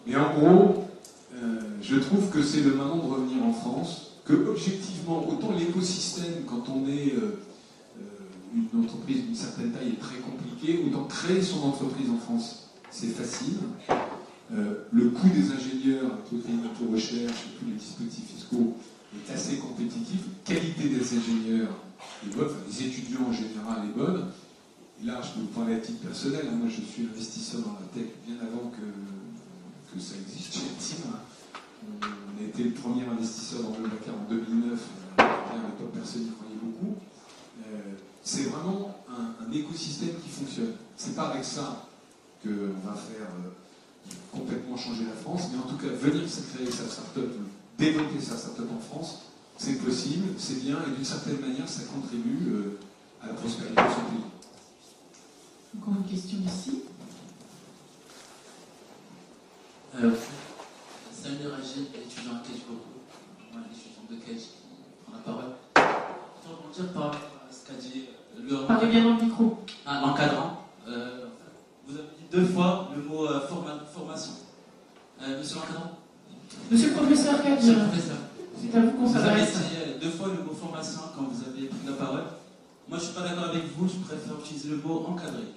Mais en gros, je trouve que c'est le moment de revenir en France, que objectivement, autant l'écosystème, quand on est une entreprise d'une certaine taille, est très compliqué, autant créer son entreprise en France, c'est facile. Le coût des ingénieurs, avec le crédit d'auto-recherche et tous les dispositifs fiscaux, est assez compétitif. La qualité des ingénieurs est bonne, enfin, des étudiants en général est bonne. Et là, je peux vous parler à titre personnel. Moi, je suis investisseur dans la tech bien avant que ça existe chez Team. On a été le premier investisseur dans Blablacar en 2009. À l'époque, personne n'y croyait beaucoup. C'est vraiment un écosystème qui fonctionne. C'est pas avec ça qu'on va faire complètement changer la France, mais en tout cas, venir créer sa start-up, développer sa start-up en France, c'est possible, c'est bien, et d'une certaine manière, ça contribue à la prospérité de son pays. Encore une question ici. Samir Rachid, étudiant à Cage Bordeaux, moi l'étudiant de Cage qui prend la parole. Je voudrais rebondir par rapport à ce qu'a dit le... Parlez bien dans le micro. L'encadrant. Vous avez dit 2 fois le mot formation. Monsieur l'encadrant. Monsieur le professeur Cage, c'est à vous qu'on s'adresse. Vous avez dit 2 fois le mot formation quand vous avez pris la parole. Moi je ne suis pas d'accord avec vous, je préfère utiliser le mot encadrer.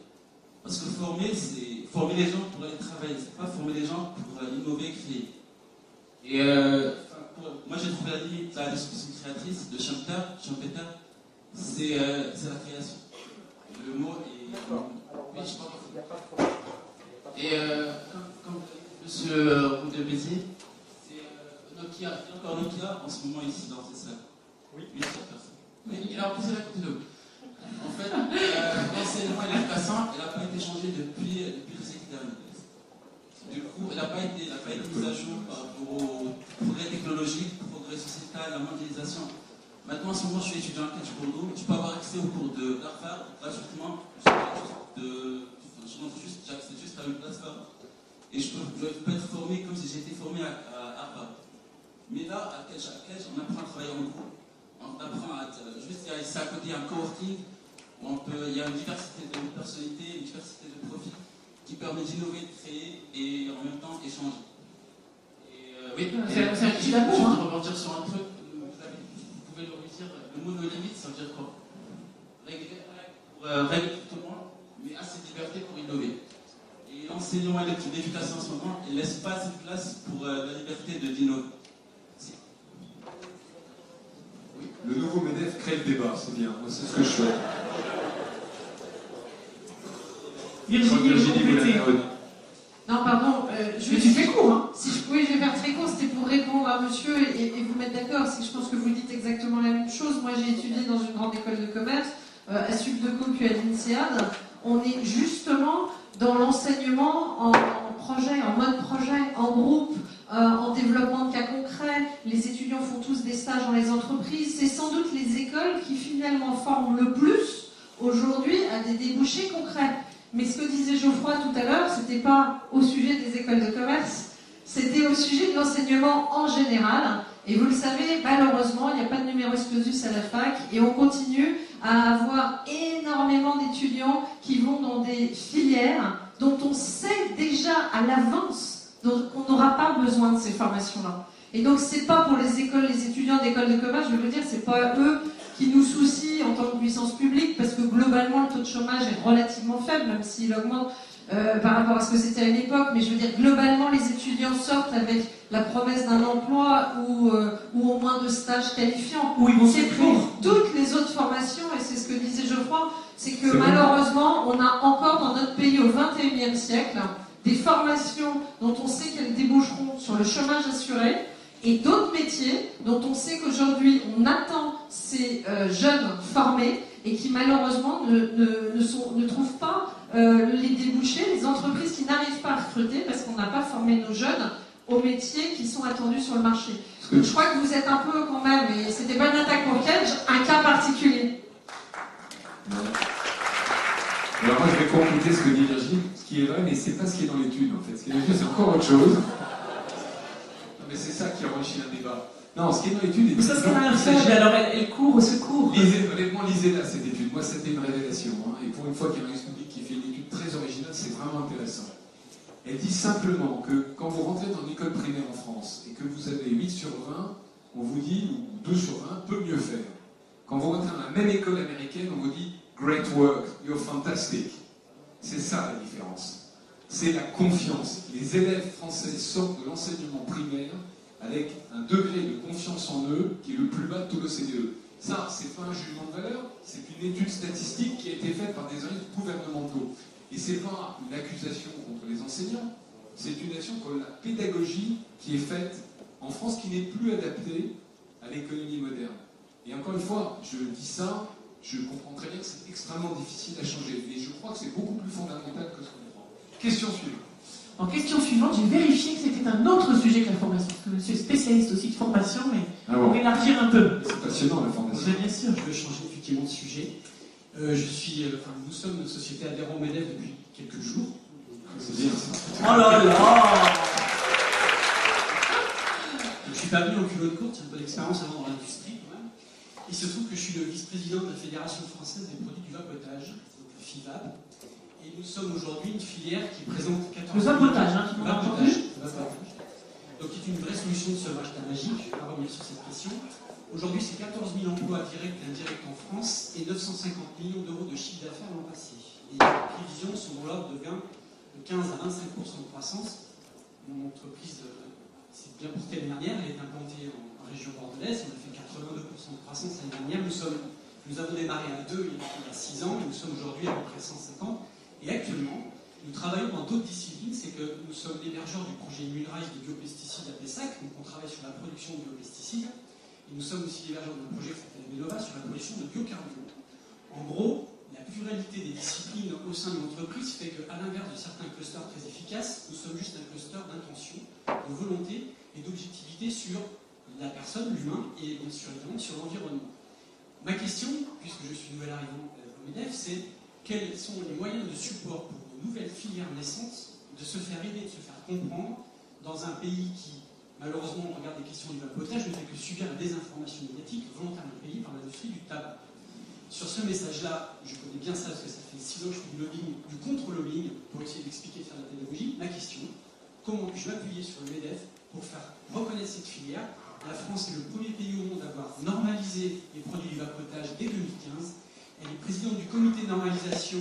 Parce que former, c'est former les gens pour aller travailler, c'est pas former les gens pour innover, créer. Et moi j'ai trouvé la limite, la discussion créatrice de Schumpeter, c'est la création. Le mot est... Oui, je crois qu'il n'y a pas de forme. Et comme monsieur Roux de Béziers, c'est Nokia, il y a encore Nokia en ce moment ici dans cette salle. Oui. 800 personnes. Mais il a poussé la côté de vous. En fait, l'enseignement et l'éducation, elle n'a pas été changée depuis le siècle dernier. Du coup, elle n'a pas été mise à jour par rapport au progrès technologique, au progrès sociétal, la mondialisation. Maintenant, en ce moment, je suis étudiant à Cage Bordeaux, tu peux avoir accès au cours de l'Harvard gratuitement. J'accède juste à une plateforme. Et je peux être formé comme si j'étais formé à Harvard. Mais là, à Cage, on apprend à travailler en groupe. On apprend à juste, ici à côté, il y a un coworking. Il y a une diversité de personnalités, une diversité de profils qui permet d'innover, de créer et en même temps échanger. Et, oui, c'est un petit d'amour. Je vais rebondir sur un truc. Vous pouvez le dire, le mot no limite, ça veut dire quoi? Régler tout le monde, mais assez de liberté pour innover. Et l'enseignement et l'éducation en ce moment, il ne laisse pas assez de place pour la liberté d'innover. Le nouveau MEDEF crée le débat, c'est bien. Moi, c'est ce que je souhaite. Virginie, non, pardon. Tu fais court, hein. Si je pouvais, je vais faire très court. C'était pour répondre à monsieur et vous mettre d'accord. C'est que je pense que vous dites exactement la même chose. Moi, j'ai étudié dans une grande école de commerce, à Subdeco puis à l'INSEAD. On est justement dans l'enseignement en projet, en mode projet, en groupe, en développement de cas concrets. Les étudiants font tous des stages dans les entreprises. C'est sans doute les écoles qui finalement forment le plus aujourd'hui à des débouchés concrets. Mais ce que disait Geoffroy tout à l'heure, c'était pas au sujet des écoles de commerce, c'était au sujet de l'enseignement en général. Et vous le savez, malheureusement, il n'y a pas de numerus clausus à la fac et on continue à avoir énormément d'étudiants qui vont dans des filières dont on sait déjà à l'avance qu'on n'aura pas besoin de ces formations-là. Et donc, c'est pas pour les écoles, les étudiants d'écoles de commerce, je veux dire, c'est pas eux qui nous soucient en tant que puissance publique, parce que globalement, le taux de chômage est relativement faible, même s'il augmente par rapport à ce que c'était à une époque. Mais je veux dire, globalement, les étudiants sortent avec la promesse d'un emploi ou au moins de stages qualifiants. Oui, bon, c'est pour toutes les autres formations, et c'est ce que disait Geoffroy, c'est que malheureusement, on a encore dans notre pays au XXIe siècle des formations dont on sait qu'elles déboucheront sur le chômage assuré, et d'autres métiers dont on sait qu'aujourd'hui on attend ces jeunes formés et qui malheureusement ne trouvent pas les débouchés, les entreprises qui n'arrivent pas à recruter parce qu'on n'a pas formé nos jeunes aux métiers qui sont attendus sur le marché. Donc je crois que vous êtes un peu quand même, et c'était pas une attaque pour Kedge, un cas particulier. Alors moi je vais compléter ce que dit Virginie, ce qui est vrai, mais c'est pas ce qui est dans l'étude en fait. Ce qui est dans l'étude c'est encore autre chose. Non, mais c'est ça qui enrichit un débat. Non, ce qui est dans l'étude est... Ça serait un faible, alors elle court au secours. Honnêtement, lisez-la cette étude. Moi c'était une révélation. Hein. Et pour une fois qu'il y a un public qui fait une étude très originale, c'est vraiment intéressant. Elle dit simplement que quand vous rentrez dans une école primaire en France et que vous avez 8 sur 20, on vous dit, ou 2 sur 20, peut mieux faire. Quand vous rentrez dans la même école américaine, on vous dit great work, you're fantastic. C'est ça la différence. C'est la confiance. Les élèves français sortent de l'enseignement primaire avec un degré de confiance en eux qui est le plus bas de tout l'OCDE. Ça, c'est pas un jugement de valeur, c'est une étude statistique qui a été faite par des organismes gouvernementaux. Et c'est pas une accusation contre les enseignants, c'est une accusation contre la pédagogie qui est faite en France qui n'est plus adaptée à l'économie moderne. Et encore une fois, je dis ça, je comprends très bien que c'est extrêmement difficile à changer, mais je crois que c'est beaucoup plus fondamental que ce qu'on croit. Question suivante. En question suivante, j'ai vérifié que c'était un autre sujet que la formation, parce que monsieur est spécialiste aussi de formation, mais on va élargir un peu. C'est passionnant la formation. Bien sûr, je veux changer effectivement de sujet. Nous sommes une société adhérente au MEDEF depuis quelques jours. C'est bien ça. Oh là là! Je ne suis pas venu en culotte courte, j'ai un peu d'expérience avant dans l'industrie quand même. Il se trouve que je suis le vice-président de la Fédération française des produits du vapotage, donc la FIVAP. Et nous sommes aujourd'hui une filière qui présente 14 Le vapotage, hein, qui vapotage. Donc qui est une vraie solution de sevrage tabagique. Je vais pas revenir sur cette question. Aujourd'hui, c'est 14 000 emplois directs et indirects en France et 950 millions d'euros de chiffre d'affaires l'an passé. Et les prévisions sont dans l'ordre de gains de 15 à 25% de croissance. Mon entreprise s'est bien portée l'année dernière, elle est implantée en région bordelaise, on a fait 82% de croissance l'année dernière. Nous avons démarré à 2 il y a 6 ans, et nous sommes aujourd'hui à peu près 150. Et actuellement, nous travaillons dans d'autres disciplines, c'est que nous sommes l'hébergeur du projet Immunrise de biopesticides à Pessac, donc on travaille sur la production de biopesticides. Et nous sommes aussi l'hébergeur d'un projet qui s'appelle Minova sur la production de biocarburants. En gros, la pluralité des disciplines au sein de l'entreprise fait qu'à l'inverse de certains clusters très efficaces, nous sommes juste un cluster d'intention, de volonté et d'objectivité sur la personne, l'humain, et bien sûr évidemment sur l'environnement. Ma question, puisque je suis nouvel arrivant au MEDEF, c'est quels sont les moyens de support pour de nouvelles filières naissantes de se faire aider, de se faire comprendre dans un pays qui, malheureusement, on regarde les questions du vapotage, ne fait que subir la désinformation médiatique volontairement payée par l'industrie du tabac. Sur ce message-là, je connais bien ça parce que ça fait 6 ans que je fais du lobbying, du contre-lobbying, pour essayer d'expliquer et de faire de la pédagogie. Ma question, comment puis-je m'appuyer sur le MEDEF pour faire reconnaître cette filière? La France est le premier pays au monde à avoir normalisé les produits du vapotage dès 2015. Elle est présidente du comité de normalisation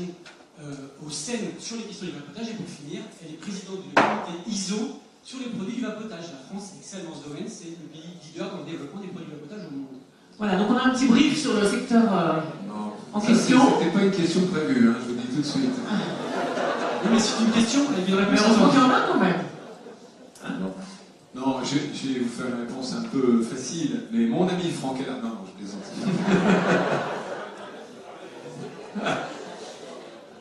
au SEN sur les questions du vapotage. Et pour finir, elle est présidente du comité ISO sur les produits du vapotage. La France excelle dans ce domaine, c'est le pays leader dans le développement des produits du vapotage au monde. Voilà, donc on a un petit brief sur le secteur en question. C'était pas une question prévue, hein, je vous le dis tout de suite. Non, mais c'est une question, elle vient de Mais heureusement qu'il y en a quand même. Non, je vais vous faire une réponse un peu facile, mais mon ami Franck Heller... Non, je plaisante.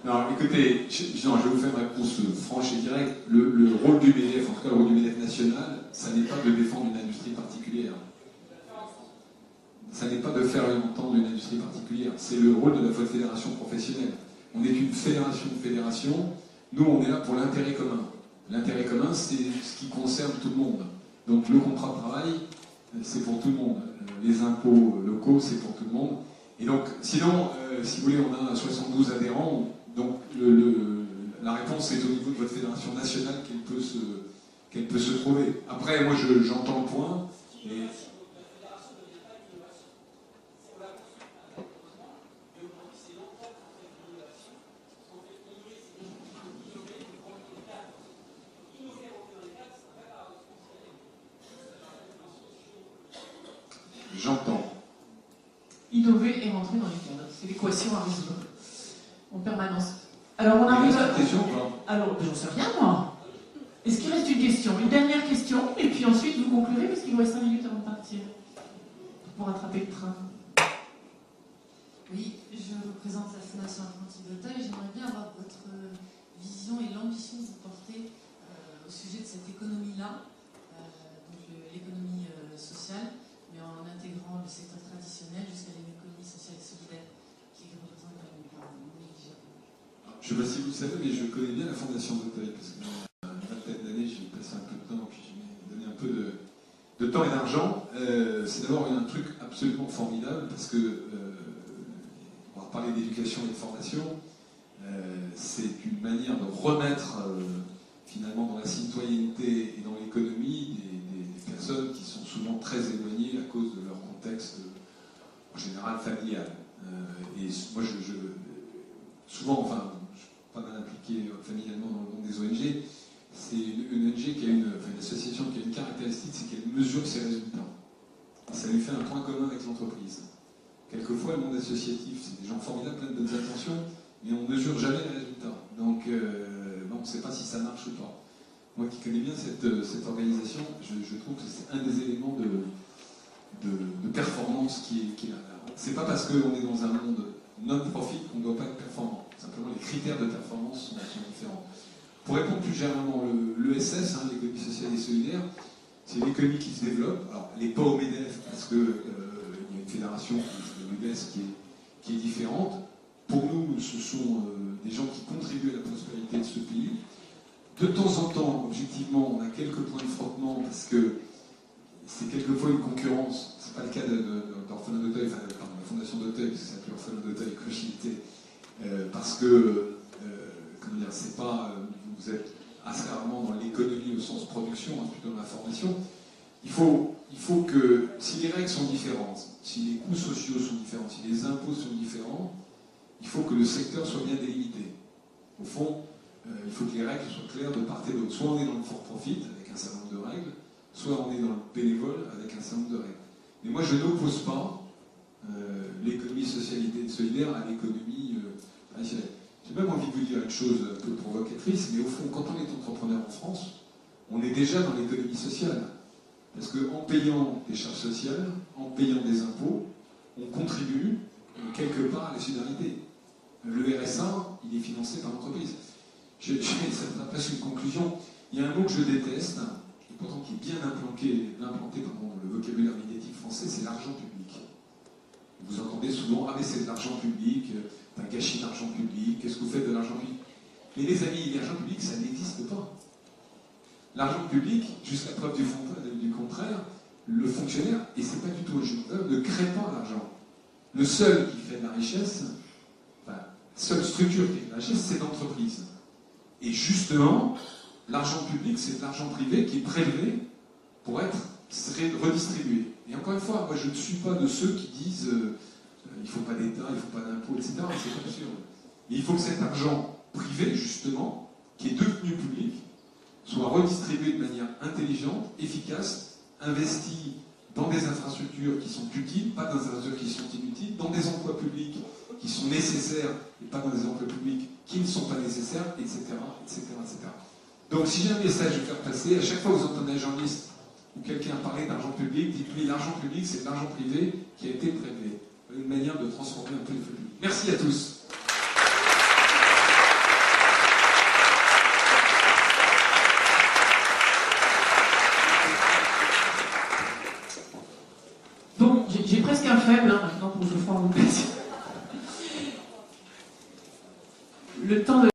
Non, écoutez, je vais vous faire une réponse franche et directe. Le rôle du MEDEF, en tout cas le rôle du MEDEF national, ça n'est pas de défendre une industrie particulière. Ça n'est pas de faire entendre une industrie particulière. C'est le rôle de la fédération professionnelle. On est une fédération de fédérations. Nous, on est là pour l'intérêt commun. L'intérêt commun, c'est ce qui concerne tout le monde. Donc le contrat de travail, c'est pour tout le monde. Les impôts locaux, c'est pour tout le monde. Et donc, sinon, si vous voulez, on a 72 adhérents. Donc la réponse est au niveau de votre fédération nationale qu'elle peut se trouver. Après, moi, j'entends le point. Et... J'entends. Innover et rentrer dans les cadres. C'est l'équation à résoudre en permanence. Alors on arrive à... question ou pas? Alors, j'en sais rien moi. une question. Une dernière question, et puis ensuite vous conclurez, parce qu'il vous reste 5 minutes avant de partir, pour rattraper le train. Oui, je représente la Fondation Atlantique d'Auteuil. J'aimerais bien avoir votre vision et l'ambition que vous portez au sujet de cette économie-là, donc l'économie sociale, mais en intégrant le secteur traditionnel jusqu'à l'économie sociale et solidaire, qui représente une part non négligeable. Je ne sais pas si vous le savez, mais je connais bien la Fondation d'Auteuil, parce que dans une vingtaine d'années, j'ai passé un peu de temps, puis j'ai donné un peu de temps et d'argent. C'est d'abord un truc absolument formidable, parce que on va parler d'éducation et de formation, c'est une manière de remettre finalement dans la citoyenneté et dans l'économie des personnes qui sont souvent très éloignées à cause de leur contexte en général familial. Et moi, souvent, enfin, je suis pas mal impliqué familialement dans le monde des ONG, c'est une ONG qui a une association qui a une caractéristique, c'est qu'elle mesure ses résultats. Et ça lui fait un point commun avec l'entreprise. Quelquefois, le monde associatif, c'est des gens formidables, plein de bonnes intentions, mais on ne mesure jamais les résultats. Donc, on ne sait pas si ça marche ou pas. Moi qui connais bien cette organisation, je trouve que c'est un des éléments de performance qui est là. C'est pas parce qu'on est dans un monde non-profit qu'on ne doit pas être performant. Simplement, les critères de performance sont différents. Pour répondre plus généralement, l'ESS, l'économie sociale et solidaire, c'est l'économie qui se développe. Alors, elle n'est pas au MEDEF parce qu'il y a une fédération, le MEDEF, qui est différente. Pour nous, ce sont des gens qui contribuent à la prospérité de ce pays. De temps en temps, objectivement, on a quelques points de frottement parce que c'est quelquefois une concurrence. Ce n'est pas le cas d'Orphelins d'Auteuil, enfin, pardon, la Fondation d'Auteuil, parce que ça s'appelle Orphelins d'Auteuil Cochilité, parce que, comment dire, c'est pas, vous êtes assez rarement dans l'économie au sens production, plutôt dans la formation. Il faut que, si les règles sont différentes, si les coûts sociaux sont différents, si les impôts sont différents, il faut que le secteur soit bien délimité. Au fond, il faut que les règles soient claires de part et d'autre. Soit on est dans le for-profit, avec un certain nombre de règles, soit on est dans le bénévole, avec un certain nombre de règles. Mais moi, je n'oppose pas l'économie sociale et solidaire à l'économie traditionnelle. J'ai même envie de vous dire une chose un peu provocatrice, mais au fond, quand on est entrepreneur en France, on est déjà dans l'économie sociale. Parce qu'en payant des charges sociales, en payant des impôts, on contribue quelque part à la solidarité. Le RSA, il est financé par l'entreprise. Ça me passe une conclusion. Il y a un mot que je déteste, et pourtant qui est bien implanté dans le vocabulaire médiatique français, c'est l'argent public. Vous entendez souvent, ah mais c'est de l'argent public, c'est un gâchis d'argent public, qu'est-ce que vous faites de l'argent public? Mais les amis, l'argent public, ça n'existe pas. L'argent public, jusqu'à preuve du contraire, le fonctionnaire, et c'est pas du tout un jeu d'œuvre, ne crée pas l'argent. Le seul qui fait de la richesse, la seule structure qui fait de la richesse, c'est l'entreprise. Et justement, l'argent public, c'est de l'argent privé qui est prélevé pour être redistribué. Et encore une fois, moi je ne suis pas de ceux qui disent il ne faut pas d'État, il ne faut pas d'impôts, etc. C'est pas sûr. Mais il faut que cet argent privé, justement, qui est devenu public, soit redistribué de manière intelligente, efficace, investi dans des infrastructures qui sont utiles, pas dans des infrastructures qui sont inutiles, dans des emplois publics qui sont nécessaires et pas dans des emplois publics qui ne sont pas nécessaires, etc., etc., etc. Donc si j'ai un message à faire passer, à chaque fois que vous entendez un journaliste ou quelqu'un parler d'argent public, dites-lui l'argent public c'est de l'argent privé qui a été prélevé. Une manière de transformer un peu le flux public. Merci à tous. Bon, j'ai presque un faible maintenant pour que je forme une passion. Le temps de